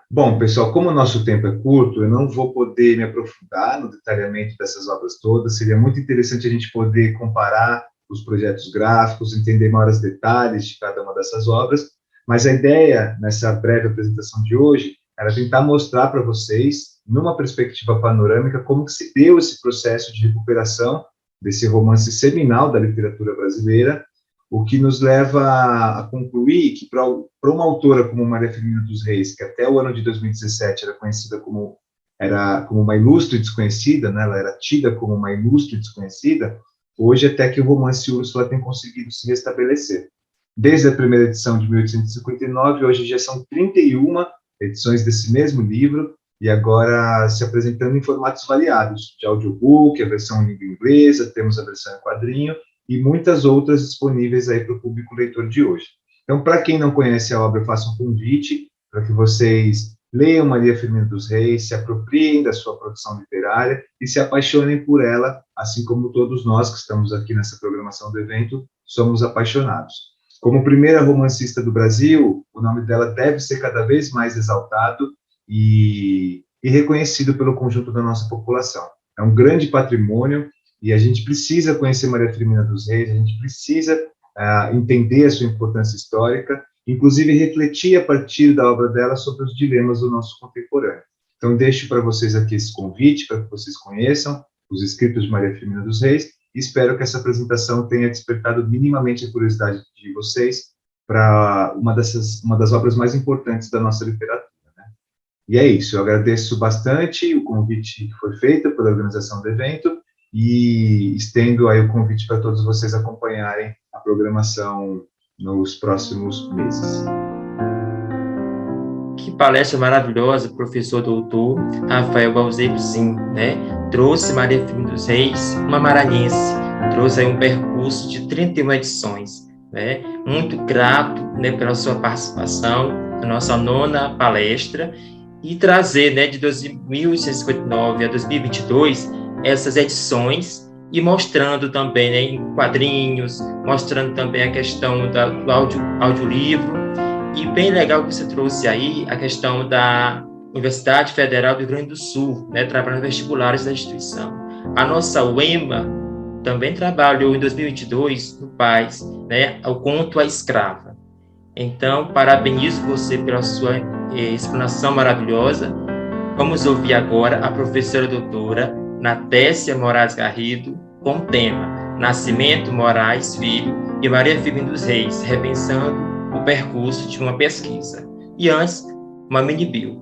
Bom, pessoal, como o nosso tempo é curto, eu não vou poder me aprofundar no detalhamento dessas obras todas. Seria muito interessante a gente poder comparar os projetos gráficos, entender maiores detalhes de cada uma dessas obras, mas a ideia, nessa breve apresentação de hoje, era tentar mostrar para vocês, numa perspectiva panorâmica, como que se deu esse processo de recuperação desse romance seminal da literatura brasileira, o que nos leva a concluir que, para uma autora como Maria Firmina dos Reis, que até o ano de 2017 era conhecida como uma ilustre desconhecida, né, ela era tida como uma ilustre desconhecida, hoje até que o romance Úrsula tem conseguido se restabelecer. Desde a primeira edição de 1859, hoje já são 31 edições desse mesmo livro, e agora se apresentando em formatos variados, de audiobook, a versão em língua inglesa, temos a versão em quadrinho, e muitas outras disponíveis aí para o público leitor de hoje. Então, para quem não conhece a obra, eu faço um convite para que vocês leiam Maria Firmina dos Reis, se apropriem da sua produção literária e se apaixonem por ela, assim como todos nós que estamos aqui nessa programação do evento, somos apaixonados. Como primeira romancista do Brasil, o nome dela deve ser cada vez mais exaltado e reconhecido pelo conjunto da nossa população. É um grande patrimônio e a gente precisa conhecer Maria Firmina dos Reis, a gente precisa entender a sua importância histórica, inclusive refletir a partir da obra dela sobre os dilemas do nosso contemporâneo. Então, deixo para vocês aqui esse convite, para que vocês conheçam os escritos de Maria Firmina dos Reis, e espero que essa apresentação tenha despertado minimamente a curiosidade de vocês para uma das obras mais importantes da nossa literatura, né? E é isso, eu agradeço bastante o convite que foi feito pela organização do evento e estendo aí o convite para todos vocês acompanharem a programação nos próximos meses. Que palestra maravilhosa, professor doutor Rafael Balzebzin, né? Trouxe Maria Firmina dos Reis, uma maranhense, trouxe aí um percurso de 31 edições, né? Muito grato, né, pela sua participação na nossa 9ª palestra e trazer, né, de 1859 a 2022 essas edições e mostrando também, né, em quadrinhos, mostrando também a questão do audiolivro. E bem legal que você trouxe aí a questão da Universidade Federal do Rio Grande do Sul, né, trabalhando vestibulares da instituição. A nossa UEMA também trabalhou em 2022 no PAIS, né, o conto A Escrava. Então, parabenizo você pela sua explanação maravilhosa. Vamos ouvir agora a professora doutora Natécia Moraes Garrido com o tema Nascimento Moraes Filho e Maria Firmina dos Reis, repensando o percurso de uma pesquisa. E antes, uma mini-bio.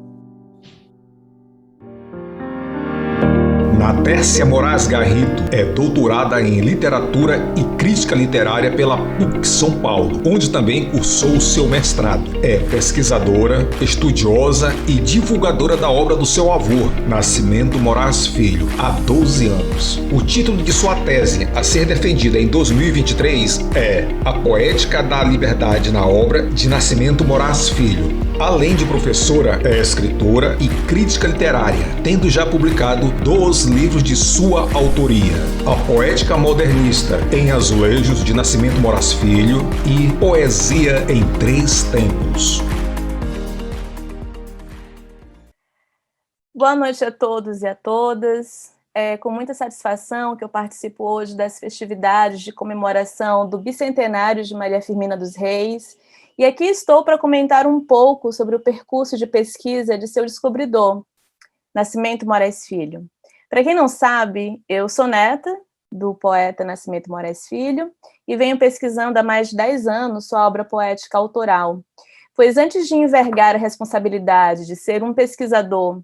Natécia Moraes Garrido é doutorada em Literatura e Crítica Literária pela PUC São Paulo, onde também cursou seu mestrado. É pesquisadora, estudiosa e divulgadora da obra do seu avô, Nascimento Moraes Filho, há 12 anos. O título de sua tese, a ser defendida em 2023, é A Poética da Liberdade na Obra de Nascimento Moraes Filho. Além de professora, é escritora e crítica literária, tendo já publicado 2 livros de sua autoria: A Poética Modernista em Azulejos, de Nascimento Moraes Filho, e Poesia em 3 Tempos. Boa noite a todos e a todas. É com muita satisfação que eu participo hoje das festividades de comemoração do bicentenário de Maria Firmina dos Reis. E aqui estou para comentar um pouco sobre o percurso de pesquisa de seu descobridor, Nascimento Moraes Filho. Para quem não sabe, eu sou neta do poeta Nascimento Moraes Filho e venho pesquisando há mais de 10 anos sua obra poética autoral, pois antes de envergar a responsabilidade de ser um pesquisador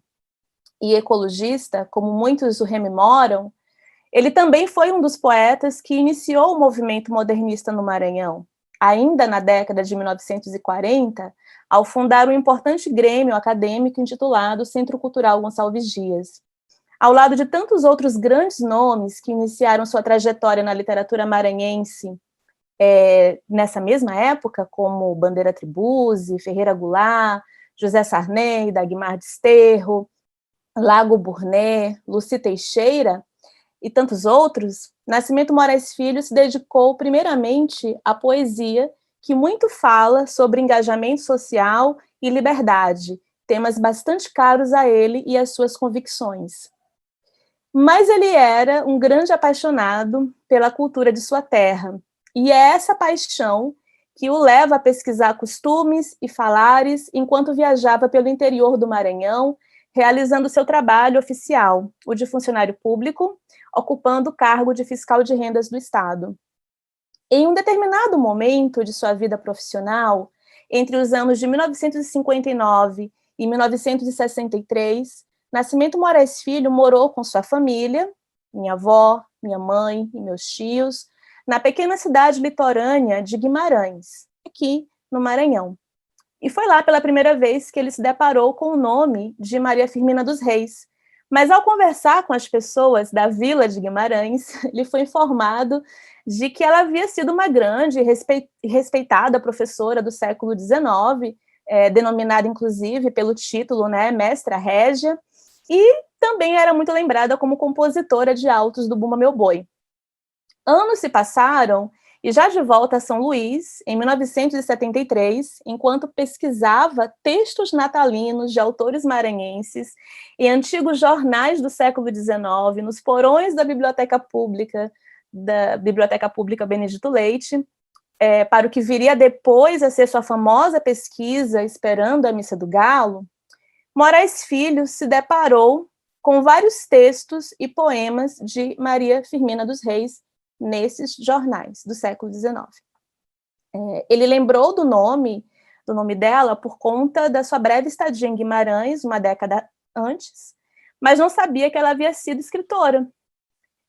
e ecologista, como muitos o rememoram, ele também foi um dos poetas que iniciou o movimento modernista no Maranhão, ainda na década de 1940, ao fundar um importante grêmio acadêmico intitulado Centro Cultural Gonçalves Dias. Ao lado de tantos outros grandes nomes que iniciaram sua trajetória na literatura maranhense nessa mesma época, como Bandeira Tribuzzi, Ferreira Goulart, José Sarney, Dagmar Desterro, Lago Burnet, Luci Teixeira e tantos outros, Nascimento Moraes Filho se dedicou primeiramente à poesia, que muito fala sobre engajamento social e liberdade, temas bastante caros a ele e às suas convicções. Mas ele era um grande apaixonado pela cultura de sua terra, e é essa paixão que o leva a pesquisar costumes e falares enquanto viajava pelo interior do Maranhão, realizando seu trabalho oficial, o de funcionário público, ocupando o cargo de fiscal de rendas do Estado. Em um determinado momento de sua vida profissional, entre os anos de 1959 e 1963, Nascimento Moraes Filho morou com sua família, minha avó, minha mãe e meus tios, na pequena cidade litorânea de Guimarães, aqui no Maranhão. E foi lá pela primeira vez que ele se deparou com o nome de Maria Firmina dos Reis. Mas ao conversar com as pessoas da vila de Guimarães, ele foi informado de que ela havia sido uma grande e respeitada professora do século XIX, denominada inclusive pelo título, né, Mestra Régia, e também era muito lembrada como compositora de autos do Bumba Meu Boi. Anos se passaram e já de volta a São Luís, em 1973, enquanto pesquisava textos natalinos de autores maranhenses e antigos jornais do século XIX nos porões da Biblioteca Pública Benedito Leite, para o que viria depois a ser sua famosa pesquisa Esperando a Missa do Galo, Moraes Filho se deparou com vários textos e poemas de Maria Firmina dos Reis nesses jornais do século XIX. Ele lembrou do nome do nome dela por conta da sua breve estadia em Guimarães, uma década antes, mas não sabia que ela havia sido escritora.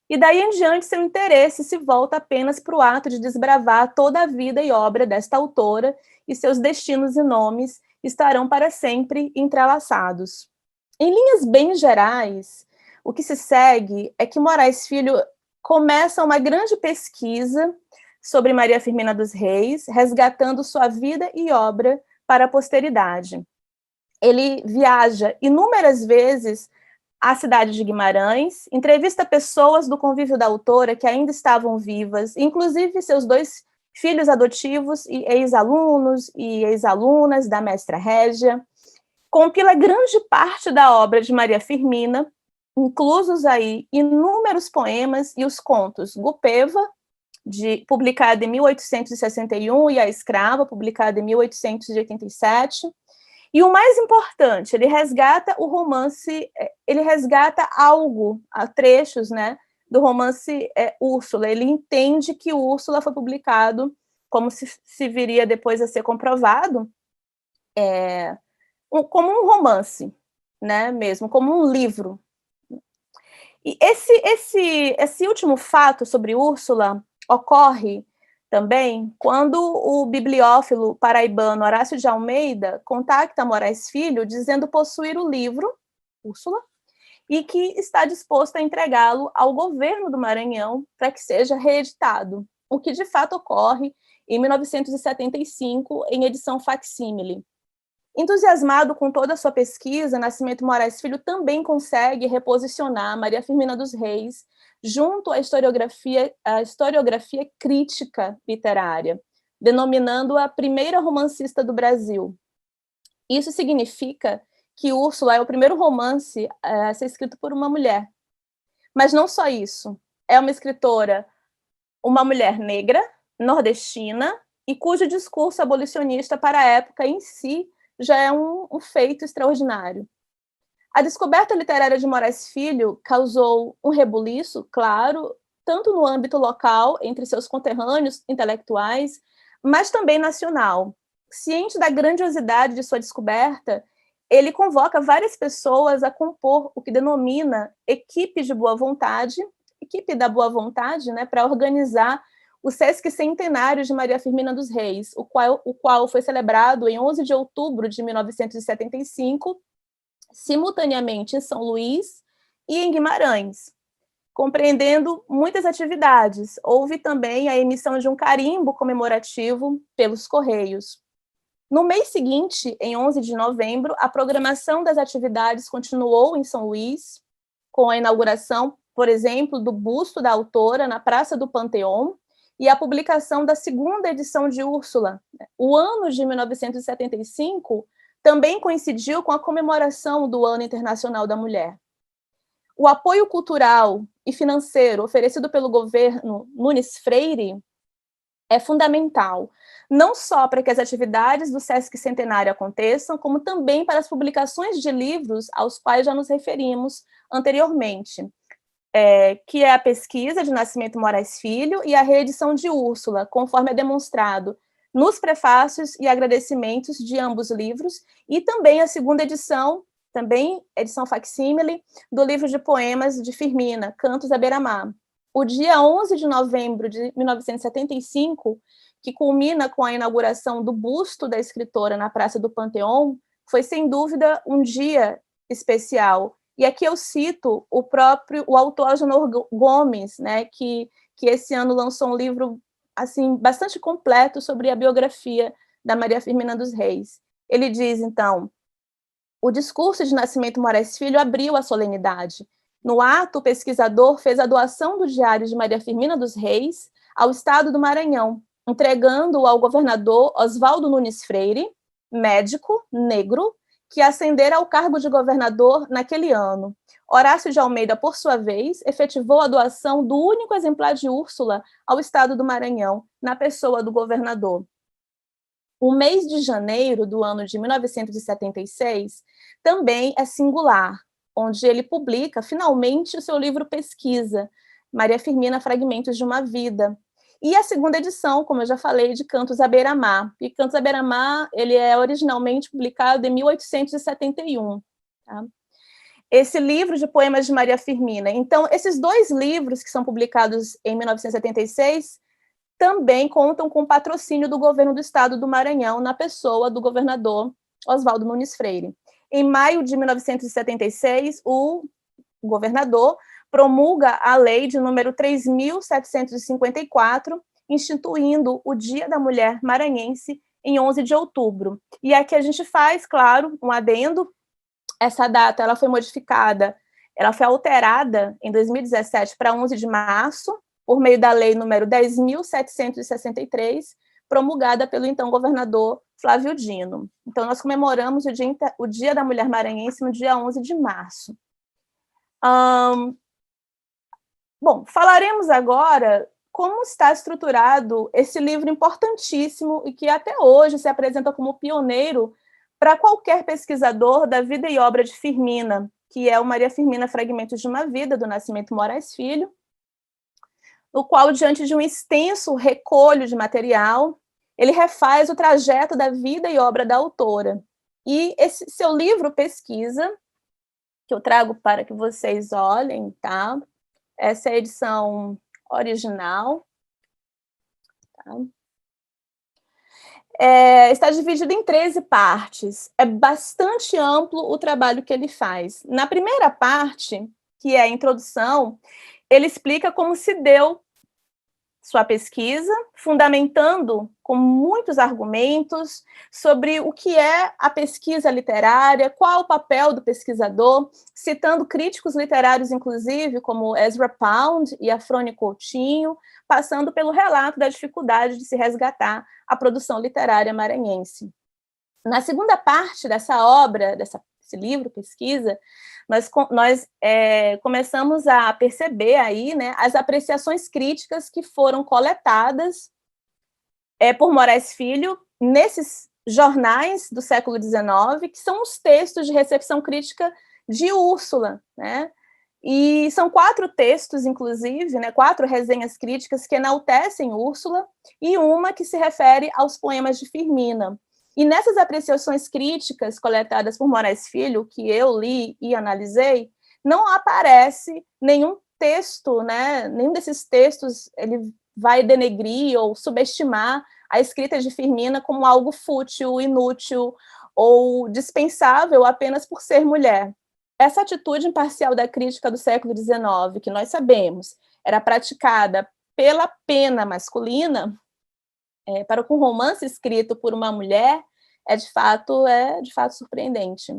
E daí em diante seu interesse se volta apenas para o ato de desbravar toda a vida e obra desta autora, e seus destinos e nomes estarão para sempre entrelaçados. Em linhas bem gerais, o que se segue é que Moraes Filho começa uma grande pesquisa sobre Maria Firmina dos Reis, resgatando sua vida e obra para a posteridade. Ele viaja inúmeras vezes à cidade de Guimarães, entrevista pessoas do convívio da autora que ainda estavam vivas, inclusive seus 2 filhos adotivos e ex-alunos e ex-alunas da mestra Régia, compila grande parte da obra de Maria Firmina, inclusos aí inúmeros poemas e os contos Gupeva, publicado em 1861, e A Escrava, publicado em 1887, e o mais importante, ele resgata o romance, ele resgata trechos, né, do romance Úrsula. Ele entende que Úrsula foi publicado, como se viria depois a ser comprovado, como um romance, né, mesmo, como um livro. E esse último fato sobre Úrsula ocorre também quando o bibliófilo paraibano Horácio de Almeida contacta Moraes Filho dizendo possuir o livro, Úrsula, e que está disposto a entregá-lo ao governo do Maranhão para que seja reeditado, o que de fato ocorre em 1975, em edição facsímile. Entusiasmado com toda a sua pesquisa, Nascimento Moraes Filho também consegue reposicionar Maria Firmina dos Reis junto à historiografia crítica literária, denominando-a a primeira romancista do Brasil. Isso significa que Úrsula é o primeiro romance a ser escrito por uma mulher. Mas não só isso. É uma escritora, uma mulher negra, nordestina, e cujo discurso abolicionista para a época em si já é um feito extraordinário. A descoberta literária de Moraes Filho causou um rebuliço, claro, tanto no âmbito local, entre seus conterrâneos intelectuais, mas também nacional. Ciente da grandiosidade de sua descoberta, ele convoca várias pessoas a compor o que denomina equipe da boa vontade, né, para organizar o Sesc Centenário de Maria Firmina dos Reis, o qual foi celebrado em 11 de outubro de 1975, simultaneamente em São Luís e em Guimarães, compreendendo muitas atividades. Houve também a emissão de um carimbo comemorativo pelos Correios. No mês seguinte, em 11 de novembro, a programação das atividades continuou em São Luís, com a inauguração, por exemplo, do busto da autora na Praça do Panteão, e a publicação da 2ª edição de Úrsula. O ano de 1975 também coincidiu com a comemoração do Ano Internacional da Mulher. O apoio cultural e financeiro oferecido pelo governo Nunes Freire é fundamental, não só para que as atividades do Sesc Centenário aconteçam, como também para as publicações de livros aos quais já nos referimos anteriormente, que é a pesquisa de Nascimento Moraes Filho e a reedição de Úrsula, conforme é demonstrado nos prefácios e agradecimentos de ambos livros, e também a 2ª edição, também edição facsímile, do livro de poemas de Firmina, Cantos à Beira-Mar. O dia 11 de novembro de 1975, que culmina com a inauguração do busto da escritora na Praça do Panteão, foi, sem dúvida, um dia especial. E aqui eu cito o autor Agenor Gomes, né, que esse ano lançou um livro assim, bastante completo sobre a biografia da Maria Firmina dos Reis. Ele diz, então, o discurso de Nascimento Moraes Filho abriu a solenidade. No ato, o pesquisador fez a doação do diário de Maria Firmina dos Reis ao Estado do Maranhão, entregando-o ao governador Oswaldo Nunes Freire, médico, negro, que ascendera ao cargo de governador naquele ano. Horácio de Almeida, por sua vez, efetivou a doação do único exemplar de Úrsula ao Estado do Maranhão, na pessoa do governador. O mês de janeiro do ano de 1976 também é singular, onde ele publica, finalmente, o seu livro Pesquisa, Maria Firmina, Fragmentos de uma Vida, e a segunda edição, como eu já falei, de Cantos à Beira-Mar. E Cantos à Beira-Mar, ele é originalmente publicado em 1871, tá? Esse livro de poemas de Maria Firmina. Então, esses dois livros que são publicados em 1976 também contam com o patrocínio do governo do estado do Maranhão, na pessoa do governador Oswaldo Nunes Freire. Em maio de 1976, o governador promulga a lei de número 3.754, instituindo o Dia da Mulher Maranhense em 11 de outubro. E aqui a gente faz, claro, um adendo. Essa data ela foi modificada, ela foi alterada em 2017 para 11 de março, por meio da lei número 10.763, promulgada pelo então governador Flávio Dino. Então, nós comemoramos o Dia da Mulher Maranhense no dia 11 de março. Bom, falaremos agora como está estruturado esse livro importantíssimo e que até hoje se apresenta como pioneiro para qualquer pesquisador da vida e obra de Firmina, que é o Maria Firmina Fragmentos de uma Vida, do Nascimento Moraes Filho, no qual, diante de um extenso recolho de material, ele refaz o trajeto da vida e obra da autora. E esse seu livro pesquisa, que eu trago para que vocês olhem, tá? Essa é a edição original. Tá? Está dividido em 13 partes. É bastante amplo o trabalho que ele faz. Na primeira parte, que é a introdução, ele explica como se deu sua pesquisa, fundamentando com muitos argumentos sobre o que é a pesquisa literária, qual o papel do pesquisador, citando críticos literários, inclusive, como Ezra Pound e Afrônio Coutinho, passando pelo relato da dificuldade de se resgatar a produção literária maranhense. Na segunda parte dessa obra, desse livro, pesquisa, nós começamos a perceber aí, né, as apreciações críticas que foram coletadas por Moraes Filho nesses jornais do século XIX, que são os textos de recepção crítica de Úrsula, né? E são 4 textos, inclusive, né, 4 resenhas críticas que enaltecem Úrsula e uma que se refere aos poemas de Firmina. E nessas apreciações críticas coletadas por Moraes Filho, que eu li e analisei, não aparece nenhum texto, né, nenhum desses textos ele vai denegrir ou subestimar a escrita de Firmina como algo fútil, inútil ou dispensável apenas por ser mulher. Essa atitude imparcial da crítica do século XIX, que nós sabemos, era praticada pela pena masculina, para um romance escrito por uma mulher, é de fato surpreendente.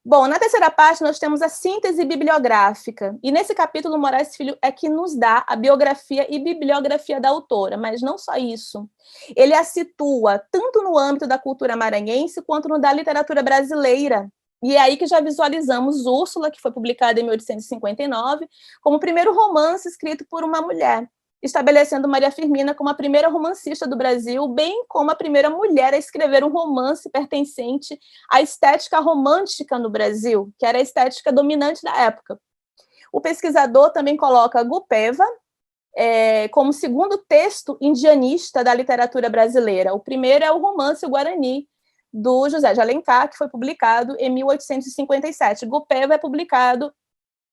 Bom, na terceira parte nós temos a síntese bibliográfica, e nesse capítulo Moraes Filho é que nos dá a biografia e bibliografia da autora, mas não só isso. Ele a situa tanto no âmbito da cultura maranhense quanto no da literatura brasileira, e é aí que já visualizamos Úrsula, que foi publicada em 1859, como o primeiro romance escrito por uma mulher, estabelecendo Maria Firmina como a primeira romancista do Brasil, bem como a primeira mulher a escrever um romance pertencente à estética romântica no Brasil, que era a estética dominante da época. O pesquisador também coloca Gupeva como segundo texto indianista da literatura brasileira. O primeiro é o romance Guarani, do José de Alencar, que foi publicado em 1857. Gupeva é publicado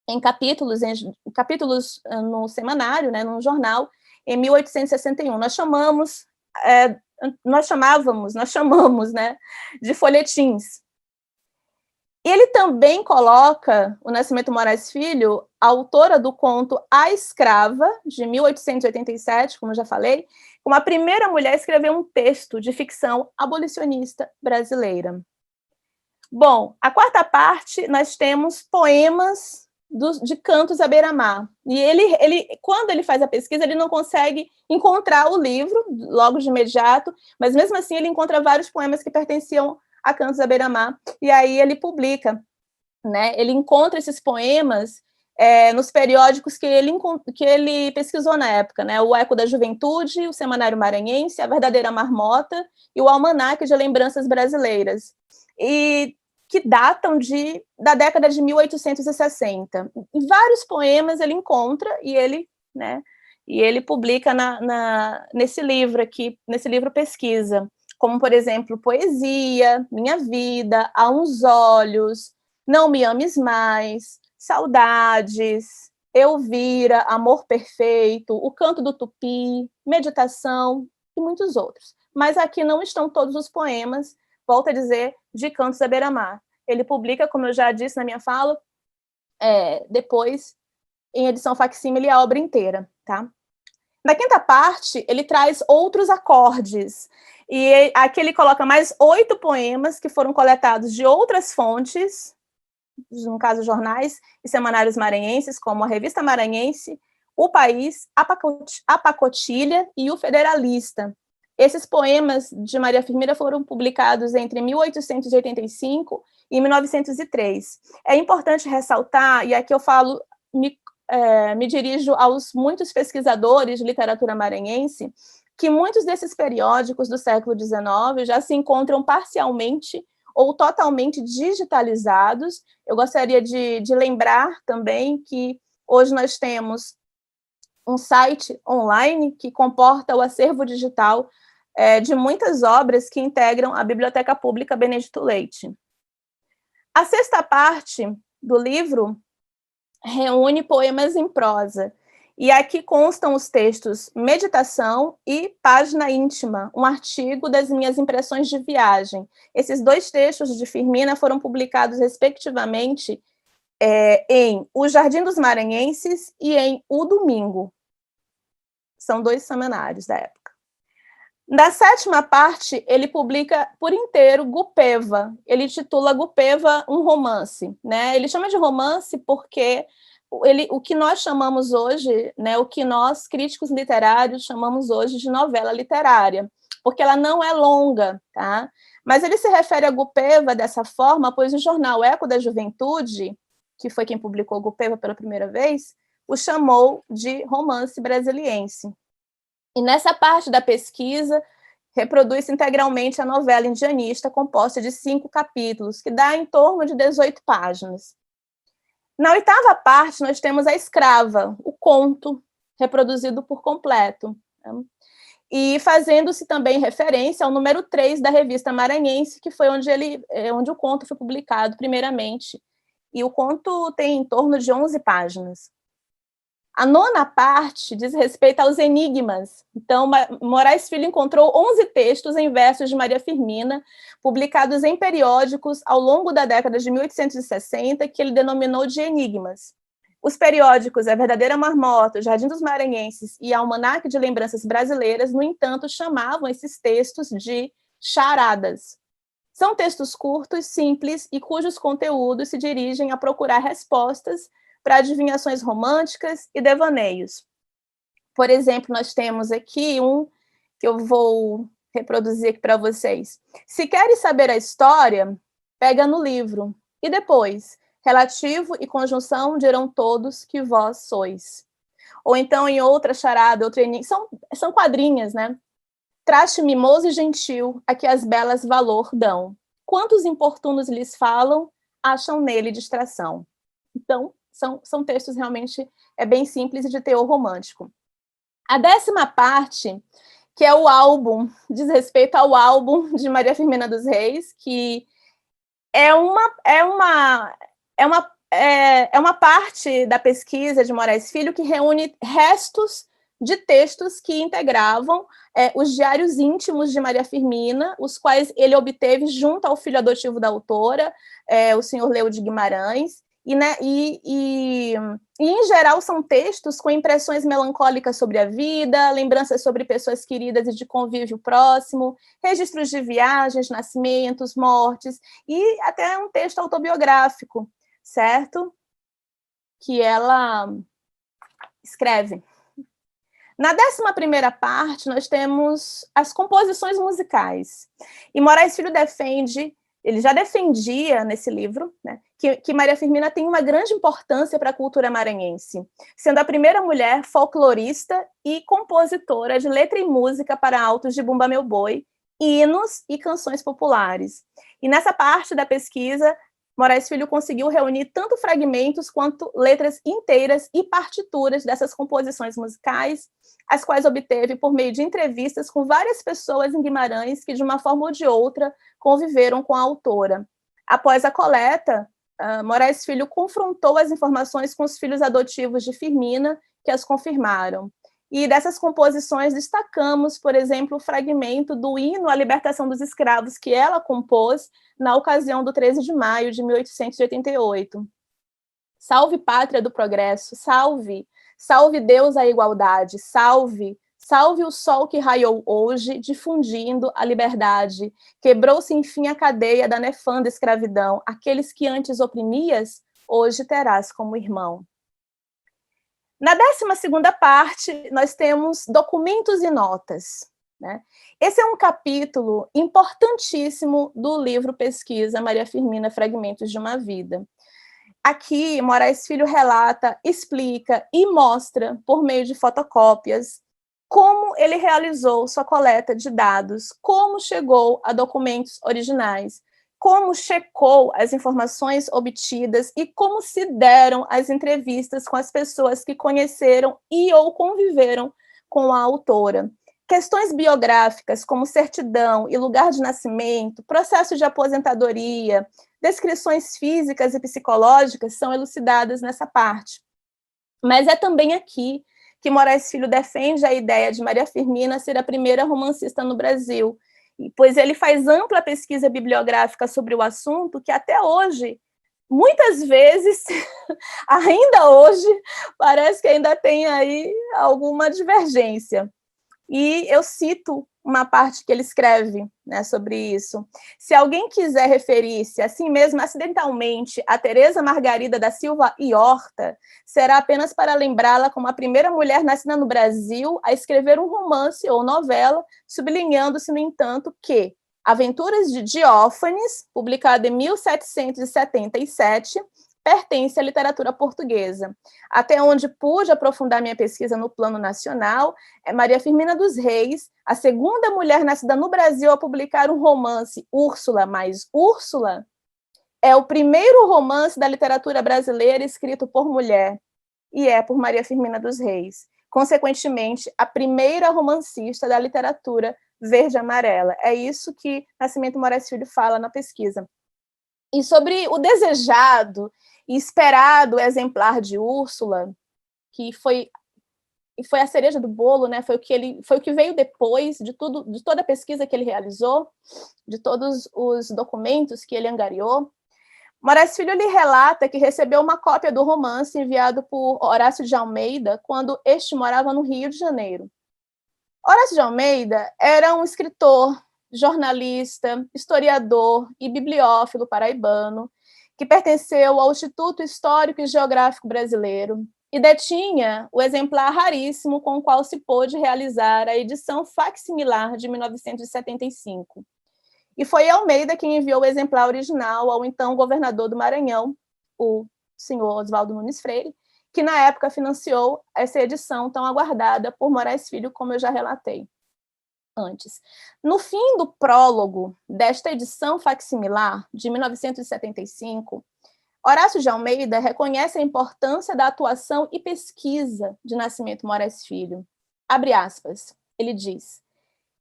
em capítulos no semanário, né, num jornal, em 1861. Nós chamamos, né, de folhetins. E ele também coloca o Nascimento Moraes Filho, a autora do conto A Escrava, de 1887, como eu já falei, como a primeira mulher a escrever um texto de ficção abolicionista brasileira. Bom, a quarta parte, nós temos poemas de Cantos à Beira-Mar. E ele, quando ele faz a pesquisa, ele não consegue encontrar o livro logo de imediato, mas mesmo assim ele encontra vários poemas que pertenciam a Cantos à Beira-Mar, e aí ele publica, né? Ele encontra esses poemas nos periódicos que ele pesquisou na época, né? O Eco da Juventude, o Semanário Maranhense, a Verdadeira Marmota e o Almanaque de Lembranças Brasileiras, e que datam da década de 1860. E vários poemas ele encontra e ele, né, E ele publica nesse livro aqui, nesse livro pesquisa, como, por exemplo, Poesia, Minha Vida, Há uns Olhos, Não Me Ames Mais, Saudades, Elvira, Amor Perfeito, O Canto do Tupi, Meditação e muitos outros. Mas aqui não estão todos os poemas, volto a dizer, de Cantos à Beira-Mar. Ele publica, como eu já disse na minha fala, depois, em edição facsímile, a obra inteira, tá? Na quinta parte, ele traz outros acordes, e aqui ele coloca mais 8 poemas que foram coletados de outras fontes, no caso, jornais e semanários maranhenses, como a Revista Maranhense, O País, a Pacotilha e o Federalista. Esses poemas de Maria Firmina foram publicados entre 1885 e 1903. É importante ressaltar, e aqui eu falo, me dirijo aos muitos pesquisadores de literatura maranhense, que muitos desses periódicos do século XIX já se encontram parcialmente ou totalmente digitalizados. Eu gostaria de lembrar também que hoje nós temos um site online que comporta o acervo digital de muitas obras que integram a Biblioteca Pública Benedito Leite. A sexta parte do livro reúne poemas em prosa, e aqui constam os textos Meditação e Página Íntima, um artigo das minhas impressões de viagem. Esses 2 textos de Firmina foram publicados, respectivamente, em O Jardim dos Maranhenses e em O Domingo. São 2 semanários da época. Na sétima parte, ele publica por inteiro Gupeva. Ele titula Gupeva um romance, né? Ele chama de romance porque o que nós chamamos hoje, né, o que nós, críticos literários, chamamos hoje de novela literária, porque ela não é longa, tá? Mas ele se refere a Gupeva dessa forma, pois o jornal Eco da Juventude, que foi quem publicou Gupeva pela primeira vez, o chamou de romance brasiliense. E nessa parte da pesquisa, reproduz integralmente a novela indianista, composta de 5 capítulos, que dá em torno de 18 páginas. Na oitava parte, nós temos a Escrava, o conto, reproduzido por completo, né? E fazendo-se também referência ao número 3 da Revista Maranhense, que foi onde o conto foi publicado primeiramente. E o conto tem em torno de 11 páginas. A nona parte diz respeito aos enigmas. Então, Moraes Filho encontrou 11 textos em versos de Maria Firmina, publicados em periódicos ao longo da década de 1860, que ele denominou de enigmas. Os periódicos A Verdadeira Marmota, o Jardim dos Maranhenses e Almanaque de Lembranças Brasileiras, no entanto, chamavam esses textos de charadas. São textos curtos, simples e cujos conteúdos se dirigem a procurar respostas para adivinhações românticas e devaneios. Por exemplo, nós temos aqui um que eu vou reproduzir aqui para vocês. Se queres saber a história, pega no livro. E depois, relativo e conjunção dirão todos que vós sois. Ou então, em outra charada, outra enigma, são quadrinhas, né? Traste mimoso e gentil, a que as belas valor dão. Quantos importunos lhes falam, acham nele distração. Então, são textos realmente bem simples e de teor romântico. A décima parte, que é o álbum, diz respeito ao álbum de Maria Firmina dos Reis, que é uma parte da pesquisa de Moraes Filho que reúne restos de textos que integravam os diários íntimos de Maria Firmina, os quais ele obteve junto ao filho adotivo da autora, o senhor Leo de Guimarães, e, em geral, são textos com impressões melancólicas sobre a vida, lembranças sobre pessoas queridas e de convívio próximo, registros de viagens, nascimentos, mortes, e até um texto autobiográfico, certo? Que ela escreve. Na 11ª parte, nós temos as composições musicais. E Moraes Filho ele já defendia nesse livro, né, que Maria Firmina tem uma grande importância para a cultura maranhense, sendo a primeira mulher folclorista e compositora de letra e música para autos de Bumba Meu Boi, hinos e canções populares. E nessa parte da pesquisa, Moraes Filho conseguiu reunir tanto fragmentos quanto letras inteiras e partituras dessas composições musicais, as quais obteve por meio de entrevistas com várias pessoas em Guimarães que, de uma forma ou de outra, conviveram com a autora. Após a coleta, Moraes Filho confrontou as informações com os filhos adotivos de Firmina, que as confirmaram. E dessas composições destacamos, por exemplo, o fragmento do hino à libertação dos escravos que ela compôs na ocasião do 13 de maio de 1888. Salve pátria do progresso, salve, salve Deus a igualdade, salve, salve o sol que raiou hoje, difundindo a liberdade. Quebrou-se enfim a cadeia da nefanda escravidão, aqueles que antes oprimias, hoje terás como irmão. Na 12ª parte, nós temos documentos e notas, né? Esse é um capítulo importantíssimo do livro Pesquisa Maria Firmina, Fragmentos de uma Vida. Aqui, Moraes Filho relata, explica e mostra, por meio de fotocópias, como ele realizou sua coleta de dados, como chegou a documentos originais, como checou as informações obtidas e como se deram as entrevistas com as pessoas que conheceram e ou conviveram com a autora. Questões biográficas, como certidão e lugar de nascimento, processo de aposentadoria, descrições físicas e psicológicas são elucidadas nessa parte. Mas é também aqui que Moraes Filho defende a ideia de Maria Firmina ser a primeira romancista no Brasil, pois ele faz ampla pesquisa bibliográfica sobre o assunto, que até hoje, muitas vezes, ainda hoje, parece que ainda tem aí alguma divergência. E eu cito uma parte que ele escreve, né, sobre isso. Se alguém quiser referir-se, assim mesmo, acidentalmente, a Teresa Margarida da Silva e Horta, será apenas para lembrá-la como a primeira mulher nascida no Brasil a escrever um romance ou novela, sublinhando-se, no entanto, que Aventuras de Diófanes, publicado em 1777, pertence à literatura portuguesa. Até onde pude aprofundar minha pesquisa no plano nacional, é Maria Firmina dos Reis, a segunda mulher nascida no Brasil a publicar um romance, Úrsula, mas Úrsula é o primeiro romance da literatura brasileira escrito por mulher, e é por Maria Firmina dos Reis. Consequentemente, a primeira romancista da literatura verde-amarela. É isso que Nascimento Moraes Filho fala na pesquisa. E sobre o desejado e esperado exemplar de Úrsula, que foi a cereja do bolo, né? Foi o que veio depois de toda a pesquisa que ele realizou, de todos os documentos que ele angariou. Moraes Filho lhe relata que recebeu uma cópia do romance enviado por Horácio de Almeida quando este morava no Rio de Janeiro. Horácio de Almeida era um escritor, jornalista, historiador e bibliófilo paraibano, que pertenceu ao Instituto Histórico e Geográfico Brasileiro e detinha o exemplar raríssimo com o qual se pôde realizar a edição facsimilar de 1975. E foi Almeida quem enviou o exemplar original ao então governador do Maranhão, o senhor Oswaldo Nunes Freire, que na época financiou essa edição tão aguardada por Moraes Filho, como eu já relatei antes. No fim do prólogo desta edição facsimilar, de 1975, Horácio de Almeida reconhece a importância da atuação e pesquisa de Nascimento Moraes Filho. Abre aspas, ele diz: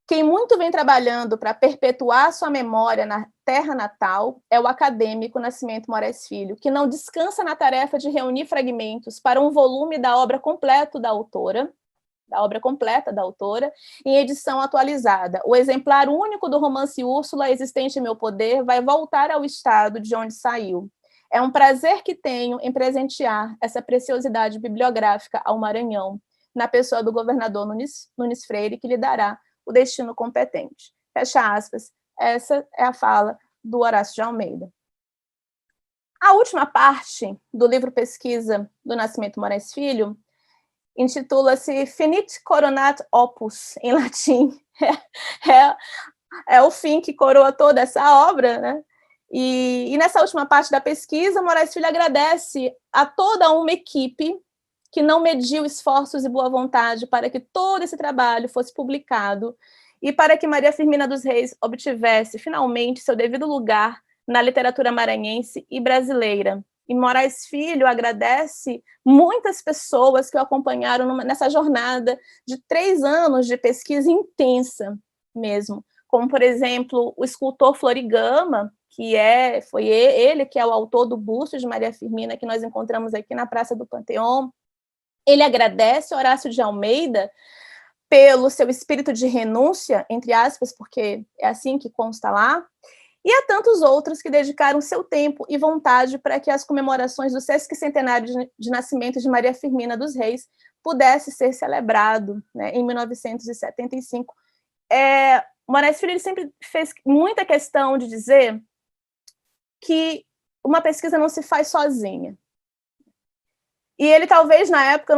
quem muito vem trabalhando para perpetuar sua memória na terra natal é o acadêmico Nascimento Moraes Filho, que não descansa na tarefa de reunir fragmentos para um volume da obra completa da autora, em edição atualizada. O exemplar único do romance Úrsula, existente em meu poder, vai voltar ao estado de onde saiu. É um prazer que tenho em presentear essa preciosidade bibliográfica ao Maranhão, na pessoa do governador Nunes Freire, que lhe dará o destino competente. Fecha aspas. Essa é a fala do Horácio de Almeida. A última parte do livro Pesquisa do Nascimento Moraes Filho intitula-se Finit Coronat Opus, em latim. É o fim que coroa toda essa obra, né? E nessa última parte da pesquisa, Moraes Filho agradece a toda uma equipe que não mediu esforços e boa vontade para que todo esse trabalho fosse publicado e para que Maria Firmina dos Reis obtivesse, finalmente, seu devido lugar na literatura maranhense e brasileira. E Moraes Filho agradece muitas pessoas que o acompanharam nessa jornada de 3 anos de pesquisa intensa mesmo, como, por exemplo, o escultor Florigama, foi ele que é o autor do busto de Maria Firmina, que nós encontramos aqui na Praça do Panteão. Ele agradece Horácio de Almeida pelo seu espírito de renúncia, entre aspas, porque é assim que consta lá, e a tantos outros que dedicaram seu tempo e vontade para que as comemorações do 60º de nascimento de Maria Firmina dos Reis pudesse ser celebrado, né, em 1975. Moraes Filho ele sempre fez muita questão de dizer que uma pesquisa não se faz sozinha. E ele talvez na época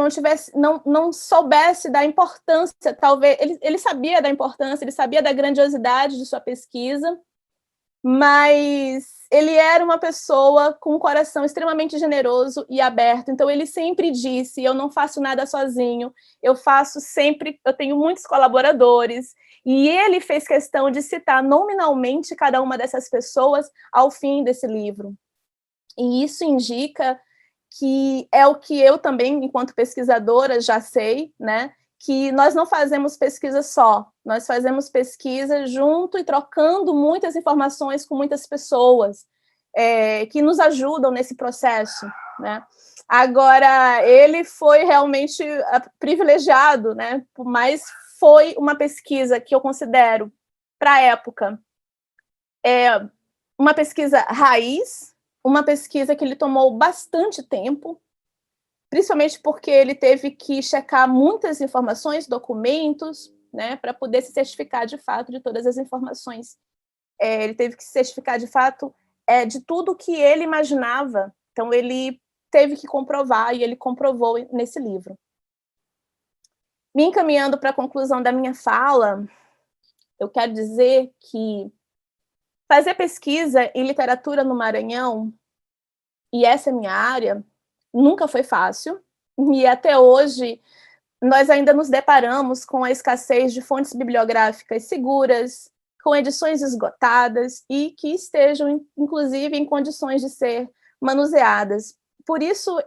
não soubesse da importância, talvez ele sabia da importância, ele sabia da grandiosidade de sua pesquisa, mas ele era uma pessoa com um coração extremamente generoso e aberto. Então ele sempre disse: eu não faço nada sozinho, eu tenho muitos colaboradores. E ele fez questão de citar nominalmente cada uma dessas pessoas ao fim desse livro. E isso indica que é o que eu também, enquanto pesquisadora, já sei, né? Que nós não fazemos pesquisa só, nós fazemos pesquisa junto e trocando muitas informações com muitas pessoas que nos ajudam nesse processo, né? Agora, ele foi realmente privilegiado, né? Mas foi uma pesquisa que eu considero, para a época, uma pesquisa raiz, uma pesquisa que ele tomou bastante tempo, principalmente porque ele teve que checar muitas informações, documentos, né, para poder se certificar de fato de todas as informações. Ele teve que se certificar de fato de tudo que ele imaginava. Então, ele teve que comprovar, e ele comprovou nesse livro. Me encaminhando para a conclusão da minha fala, eu quero dizer que fazer pesquisa em literatura no Maranhão, e essa é minha área, nunca foi fácil, e até hoje nós ainda nos deparamos com a escassez de fontes bibliográficas seguras, com edições esgotadas e que estejam, inclusive, em condições de ser manuseadas. Por isso,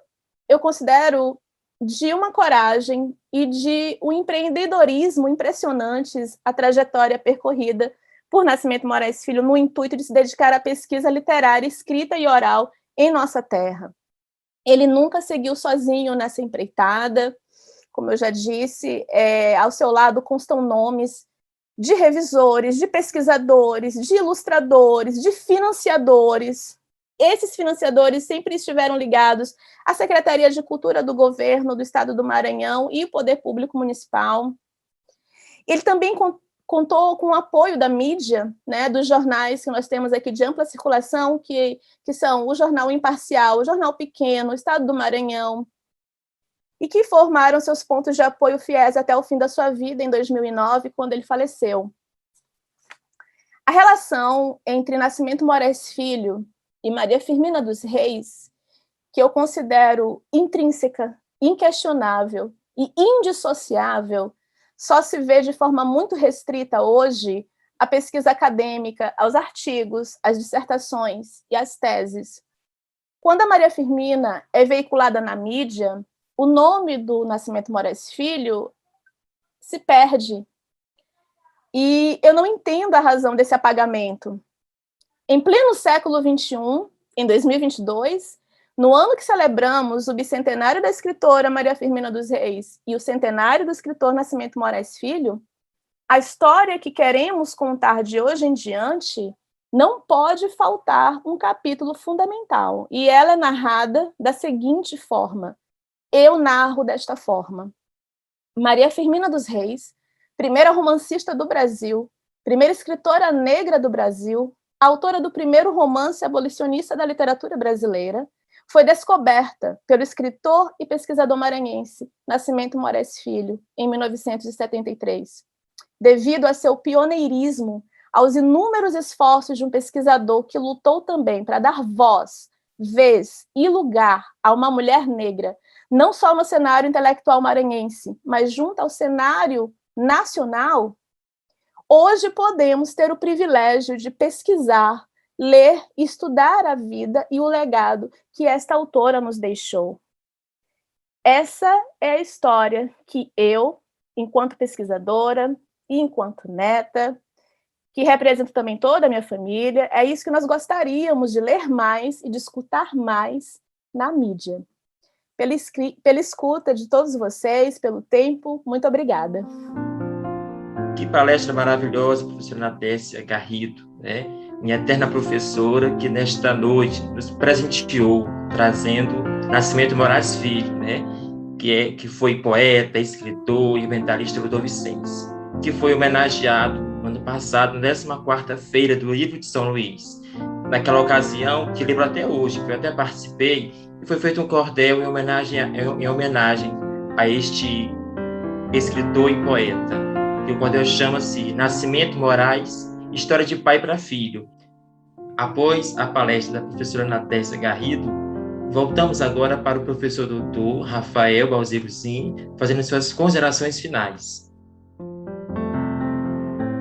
eu considero de uma coragem e de um empreendedorismo impressionantes a trajetória percorrida por Nascimento Moraes Filho no intuito de se dedicar à pesquisa literária, escrita e oral em nossa terra. Ele nunca seguiu sozinho nessa empreitada. Como eu já disse, ao seu lado constam nomes de revisores, de pesquisadores, de ilustradores, de financiadores. Esses financiadores sempre estiveram ligados à Secretaria de Cultura do Governo do Estado do Maranhão e o Poder Público Municipal. Ele também contou com o apoio da mídia, né, dos jornais que nós temos aqui de ampla circulação, que são o Jornal Imparcial, o Jornal Pequeno, o Estado do Maranhão, e que formaram seus pontos de apoio fiéis até o fim da sua vida, em 2009, quando ele faleceu. A relação entre Nascimento Moraes Filho e Maria Firmina dos Reis, que eu considero intrínseca, inquestionável e indissociável, só se vê de forma muito restrita hoje à pesquisa acadêmica, aos artigos, às dissertações e às teses. Quando a Maria Firmina é veiculada na mídia, o nome do Nascimento Moraes Filho se perde. E eu não entendo a razão desse apagamento. Em pleno século XXI, em 2022, no ano que celebramos o bicentenário da escritora Maria Firmina dos Reis e o centenário do escritor Nascimento Moraes Filho, a história que queremos contar de hoje em diante não pode faltar um capítulo fundamental. E ela é narrada da seguinte forma. Eu narro desta forma. Maria Firmina dos Reis, primeira romancista do Brasil, primeira escritora negra do Brasil, autora do primeiro romance abolicionista da literatura brasileira, foi descoberta pelo escritor e pesquisador maranhense Nascimento Moraes Filho, em 1973. Devido a seu pioneirismo, aos inúmeros esforços de um pesquisador que lutou também para dar voz, vez e lugar a uma mulher negra, não só no cenário intelectual maranhense, mas junto ao cenário nacional, hoje podemos ter o privilégio de pesquisar ler e estudar a vida e o legado que esta autora nos deixou. Essa é a história que eu, enquanto pesquisadora e enquanto neta, que represento também toda a minha família, é isso que nós gostaríamos de ler mais e de escutar mais na mídia. Pela escuta de todos vocês, pelo tempo, muito obrigada. Que palestra maravilhosa, professora Nadécia Garrido, né? Minha eterna professora, que nesta noite nos presenteou, trazendo Nascimento Moraes Filho, né? Que foi poeta, escritor e inventarista ludovicense, que foi homenageado no ano passado, na 14ª-feira do Livro de São Luís. Naquela ocasião, que lembro até hoje, que eu até participei, e foi feito um cordel em homenagem a este escritor e poeta. E o cordel chama-se Nascimento Moraes, História de Pai para Filho. Após a palestra da professora Nadécia Garrido, voltamos agora para o professor doutor Rafael Balseiro Zin, fazendo suas considerações finais.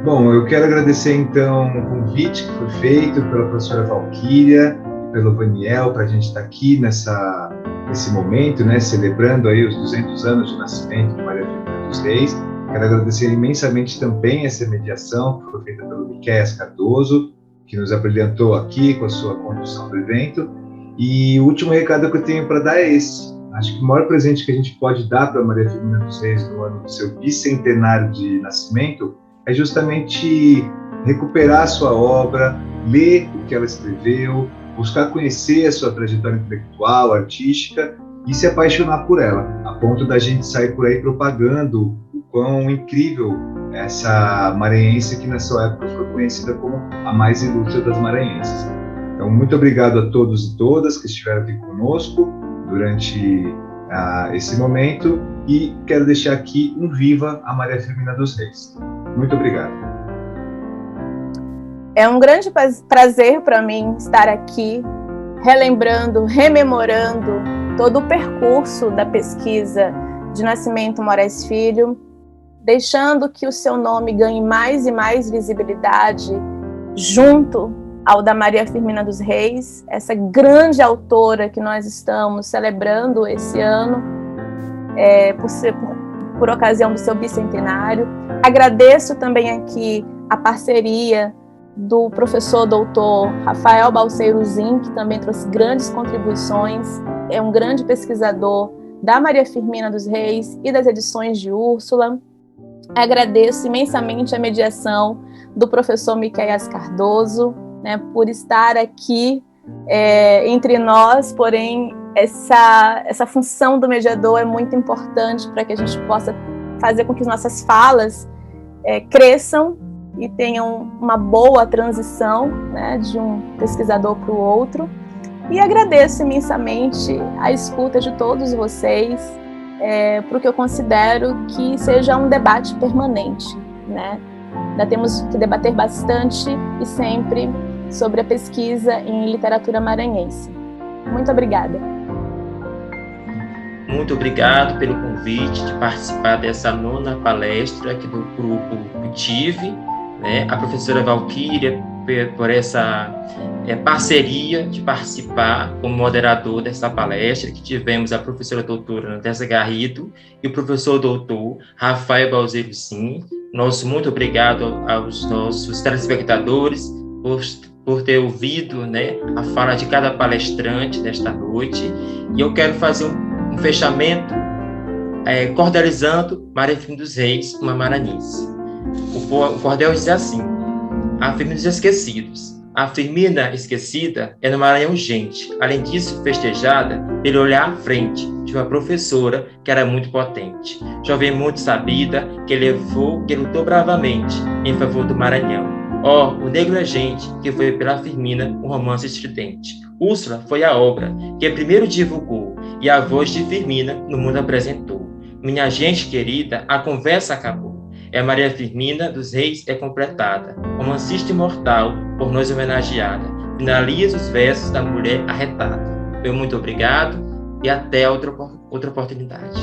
Bom, eu quero agradecer então o convite que foi feito pela professora Valquíria e pelo Vaniel para a gente estar aqui nesse momento, né, celebrando aí os 200 anos de nascimento de Maria Firmina dos Reis. Quero agradecer imensamente também essa mediação que foi feita pelo Miquéias Cardoso, que nos abrilhantou aqui com a sua condução do evento. E o último recado que eu tenho para dar é esse. Acho que o maior presente que a gente pode dar para Maria Firmina dos Reis no ano do seu bicentenário de nascimento é justamente recuperar a sua obra, ler o que ela escreveu, buscar conhecer a sua trajetória intelectual, artística e se apaixonar por ela, a ponto da gente sair por aí propagando o quão incrível é essa maranhense que na sua época foi conhecida como a mais ilustre das maranhenses. Então, muito obrigado a todos e todas que estiveram aqui conosco durante esse momento e quero deixar aqui um viva a Maria Firmina dos Reis. Muito obrigado. É um grande prazer para mim estar aqui, rememorando todo o percurso da pesquisa de Nascimento Moraes Filho, deixando que o seu nome ganhe mais e mais visibilidade junto ao da Maria Firmina dos Reis, essa grande autora que nós estamos celebrando esse ano, por ocasião do seu bicentenário. Agradeço também aqui a parceria do professor doutor Rafael Balseiro Zin, que também trouxe grandes contribuições, é um grande pesquisador da Maria Firmina dos Reis e das edições de Úrsula. Agradeço imensamente a mediação do professor Miquéias Cardoso, né, por estar aqui entre nós, porém essa função do mediador é muito importante para que a gente possa fazer com que nossas falas cresçam e tenham uma boa transição, né, de um pesquisador para o outro. E agradeço imensamente a escuta de todos vocês, para o que eu considero que seja um debate permanente, né? Ainda temos que debater bastante e sempre sobre a pesquisa em literatura maranhense. Muito obrigada. Muito obrigado pelo convite de participar dessa 9ª palestra aqui do grupo TIV, né? A professora Valquíria por essa parceria de participar como moderador dessa palestra, que tivemos a professora doutora Nadécia Garrido e o professor doutor Rafael Balseiro Zin. Nosso muito obrigado aos nossos telespectadores por ter ouvido, né, a fala de cada palestrante desta noite. E eu quero fazer um fechamento cordelizando Maria Firmina dos Reis, uma maranhense. O cordel diz assim: a Firmina dos Esquecidos. A Firmina esquecida é no Maranhão gente, além disso festejada pelo olhar à frente de uma professora que era muito potente, jovem muito sabida, que lutou bravamente em favor do Maranhão. O Negro é Gente, que foi pela Firmina um romance estridente. Úrsula foi a obra que primeiro divulgou e a voz de Firmina no mundo apresentou. Minha gente querida, a conversa acabou. A Maria Firmina dos Reis é completada, romancista imortal, por nós homenageada. Finaliza os versos da mulher arretada. Meu muito obrigado e até outra oportunidade.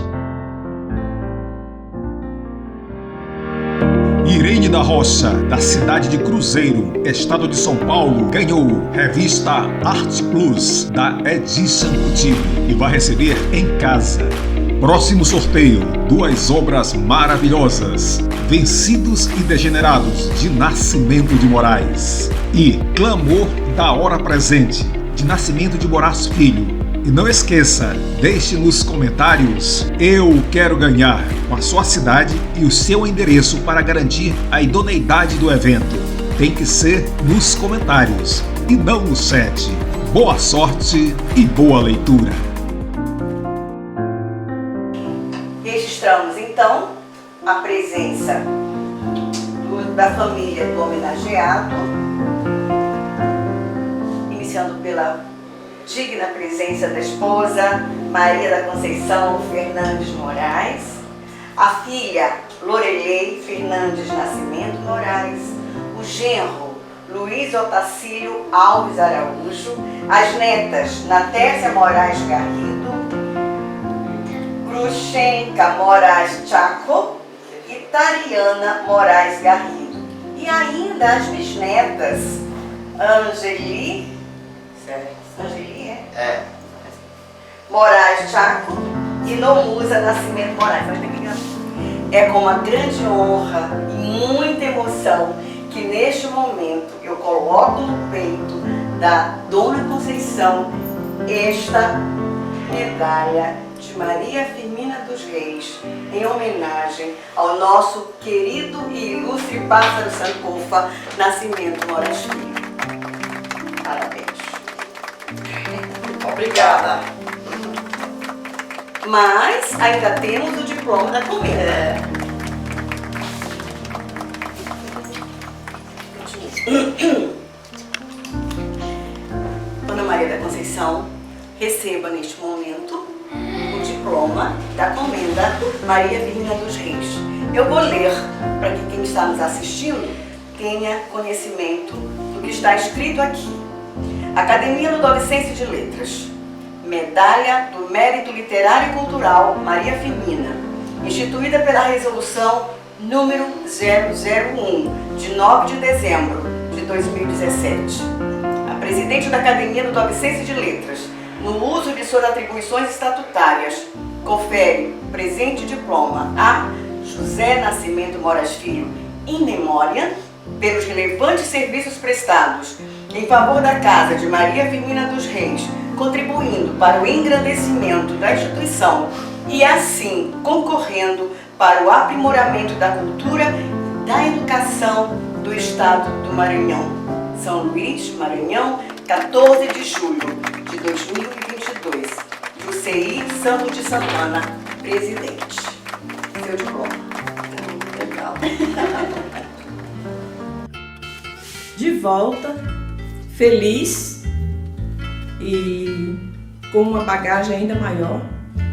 Irene da Rocha, da cidade de Cruzeiro, estado de São Paulo, ganhou revista Art Plus da Edition Couture e vai receber em casa. Próximo sorteio, 2 obras maravilhosas, Vencidos e Degenerados, de Nascimento de Moraes, e Clamor da Hora Presente, de Nascimento de Moraes Filho. E não esqueça, deixe nos comentários "Eu quero ganhar" com a sua cidade e o seu endereço para garantir a idoneidade do evento. Tem que ser nos comentários e não no chat. Boa sorte e boa leitura! Registramos então a presença da família do homenageado, iniciando pela digna presença da esposa Maria da Conceição Fernandes Moraes, a filha Lorelei Fernandes Nascimento Moraes, o genro Luiz Otacílio Alves Araújo, as netas Natécia Moraes Garrido, Grushenka Moraes Chaco e Tariana Moraes Garrido. E ainda as bisnetas Angeli Moraes Chaco e Nomusa Nascimento Moraes. É com uma grande honra e muita emoção que neste momento eu coloco no peito da Dona Conceição esta medalha de Maria Firmina dos Reis, em homenagem ao nosso querido e ilustre pássaro Sankofa Nascimento Moraes Filho. Parabéns. Obrigada. Mas ainda temos o diploma da comenda. Dona Maria da Conceição, receba neste momento o diploma da comenda Maria Firmina dos Reis. Eu vou ler para que quem está nos assistindo tenha conhecimento do que está escrito aqui. Academia Ludovicense de Letras, Medalha do Mérito Literário e Cultural Maria Firmina, instituída pela Resolução número 001, de 9 de dezembro de 2017. A presidente da Academia Ludovicense de Letras, no uso de suas atribuições estatutárias, confere presente diploma a José Nascimento Moraes Filho, in memoriam, pelos relevantes serviços prestados em favor da Casa de Maria Firmina dos Reis, contribuindo para o engrandecimento da instituição e assim concorrendo para o aprimoramento da cultura e da educação do Estado do Maranhão. São Luís, Maranhão, 14 de julho de 2022. Juceí Santos de Santana, presidente. Seu diploma. Legal. De volta, feliz e com uma bagagem ainda maior,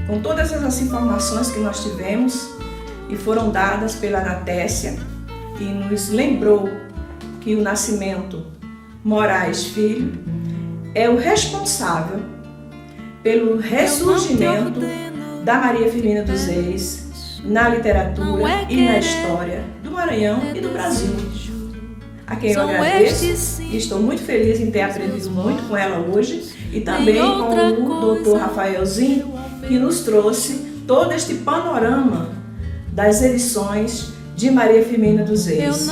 com todas essas informações que nós tivemos e foram dadas pela Natécia, que nos lembrou que o Nascimento Moraes Filho é o responsável pelo ressurgimento da Maria Firmina dos Reis na literatura e na história do Maranhão e do Brasil. A quem eu agradeço e estou muito feliz em ter aprendido muito com ela hoje e também com o doutor Rafaelzinho, que nos trouxe todo este panorama das edições de Maria Firmina dos Reis.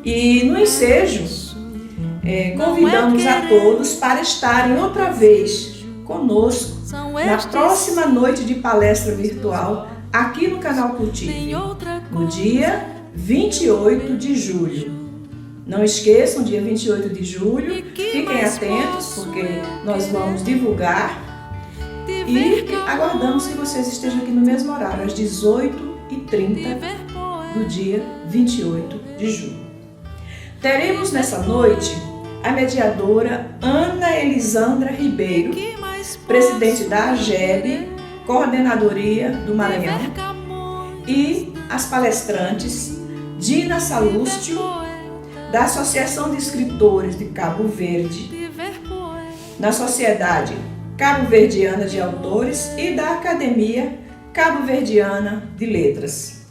E no ensejo, convidamos a todos para estarem outra vez conosco na próxima noite de palestra virtual aqui no canal Cultive, no dia 28 de julho. Não esqueçam, dia 28 de julho, fiquem atentos porque nós vamos divulgar e aguardamos que vocês estejam aqui no mesmo horário, às 18h30 do dia 28 de julho. Teremos nessa noite a mediadora Ana Elisandra Ribeiro, presidente da AGEB, Coordenadoria do Maranhão, e as palestrantes Dina Salústio, da Associação de Escritores de Cabo Verde, da Sociedade Cabo-Verdiana de Autores e da Academia Cabo-Verdiana de Letras.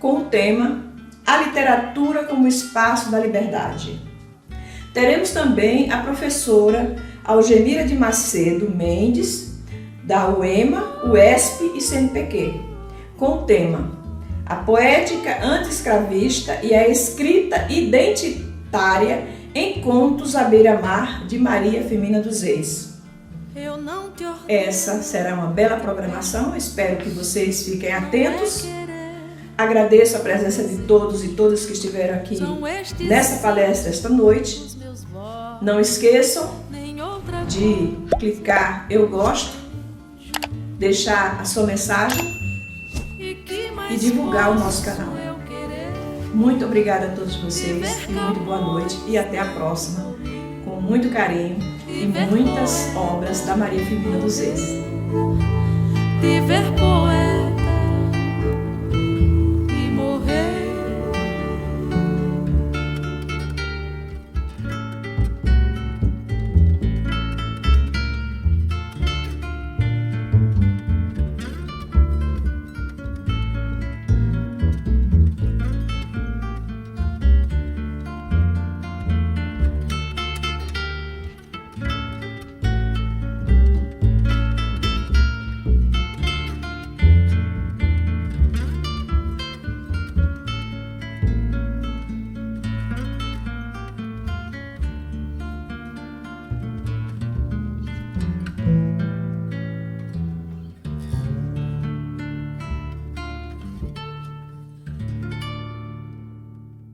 com o tema A Literatura como Espaço da Liberdade. Teremos também a professora Algemira de Macedo Mendes, da UEMA, UESP e CNPq, com o tema A Poética Anti-Escravista e a Escrita Identitária em Contos à Beira-Mar, de Maria Firmina dos Reis. Essa será uma bela programação, espero que vocês fiquem atentos. Agradeço a presença de todos e todas que estiveram aqui nessa palestra esta noite. Não esqueçam de clicar eu gosto, deixar a sua mensagem e divulgar o nosso canal. Muito obrigada a todos vocês, muito boa noite e até a próxima, com muito carinho e muitas obras da Maria Firmina dos Reis.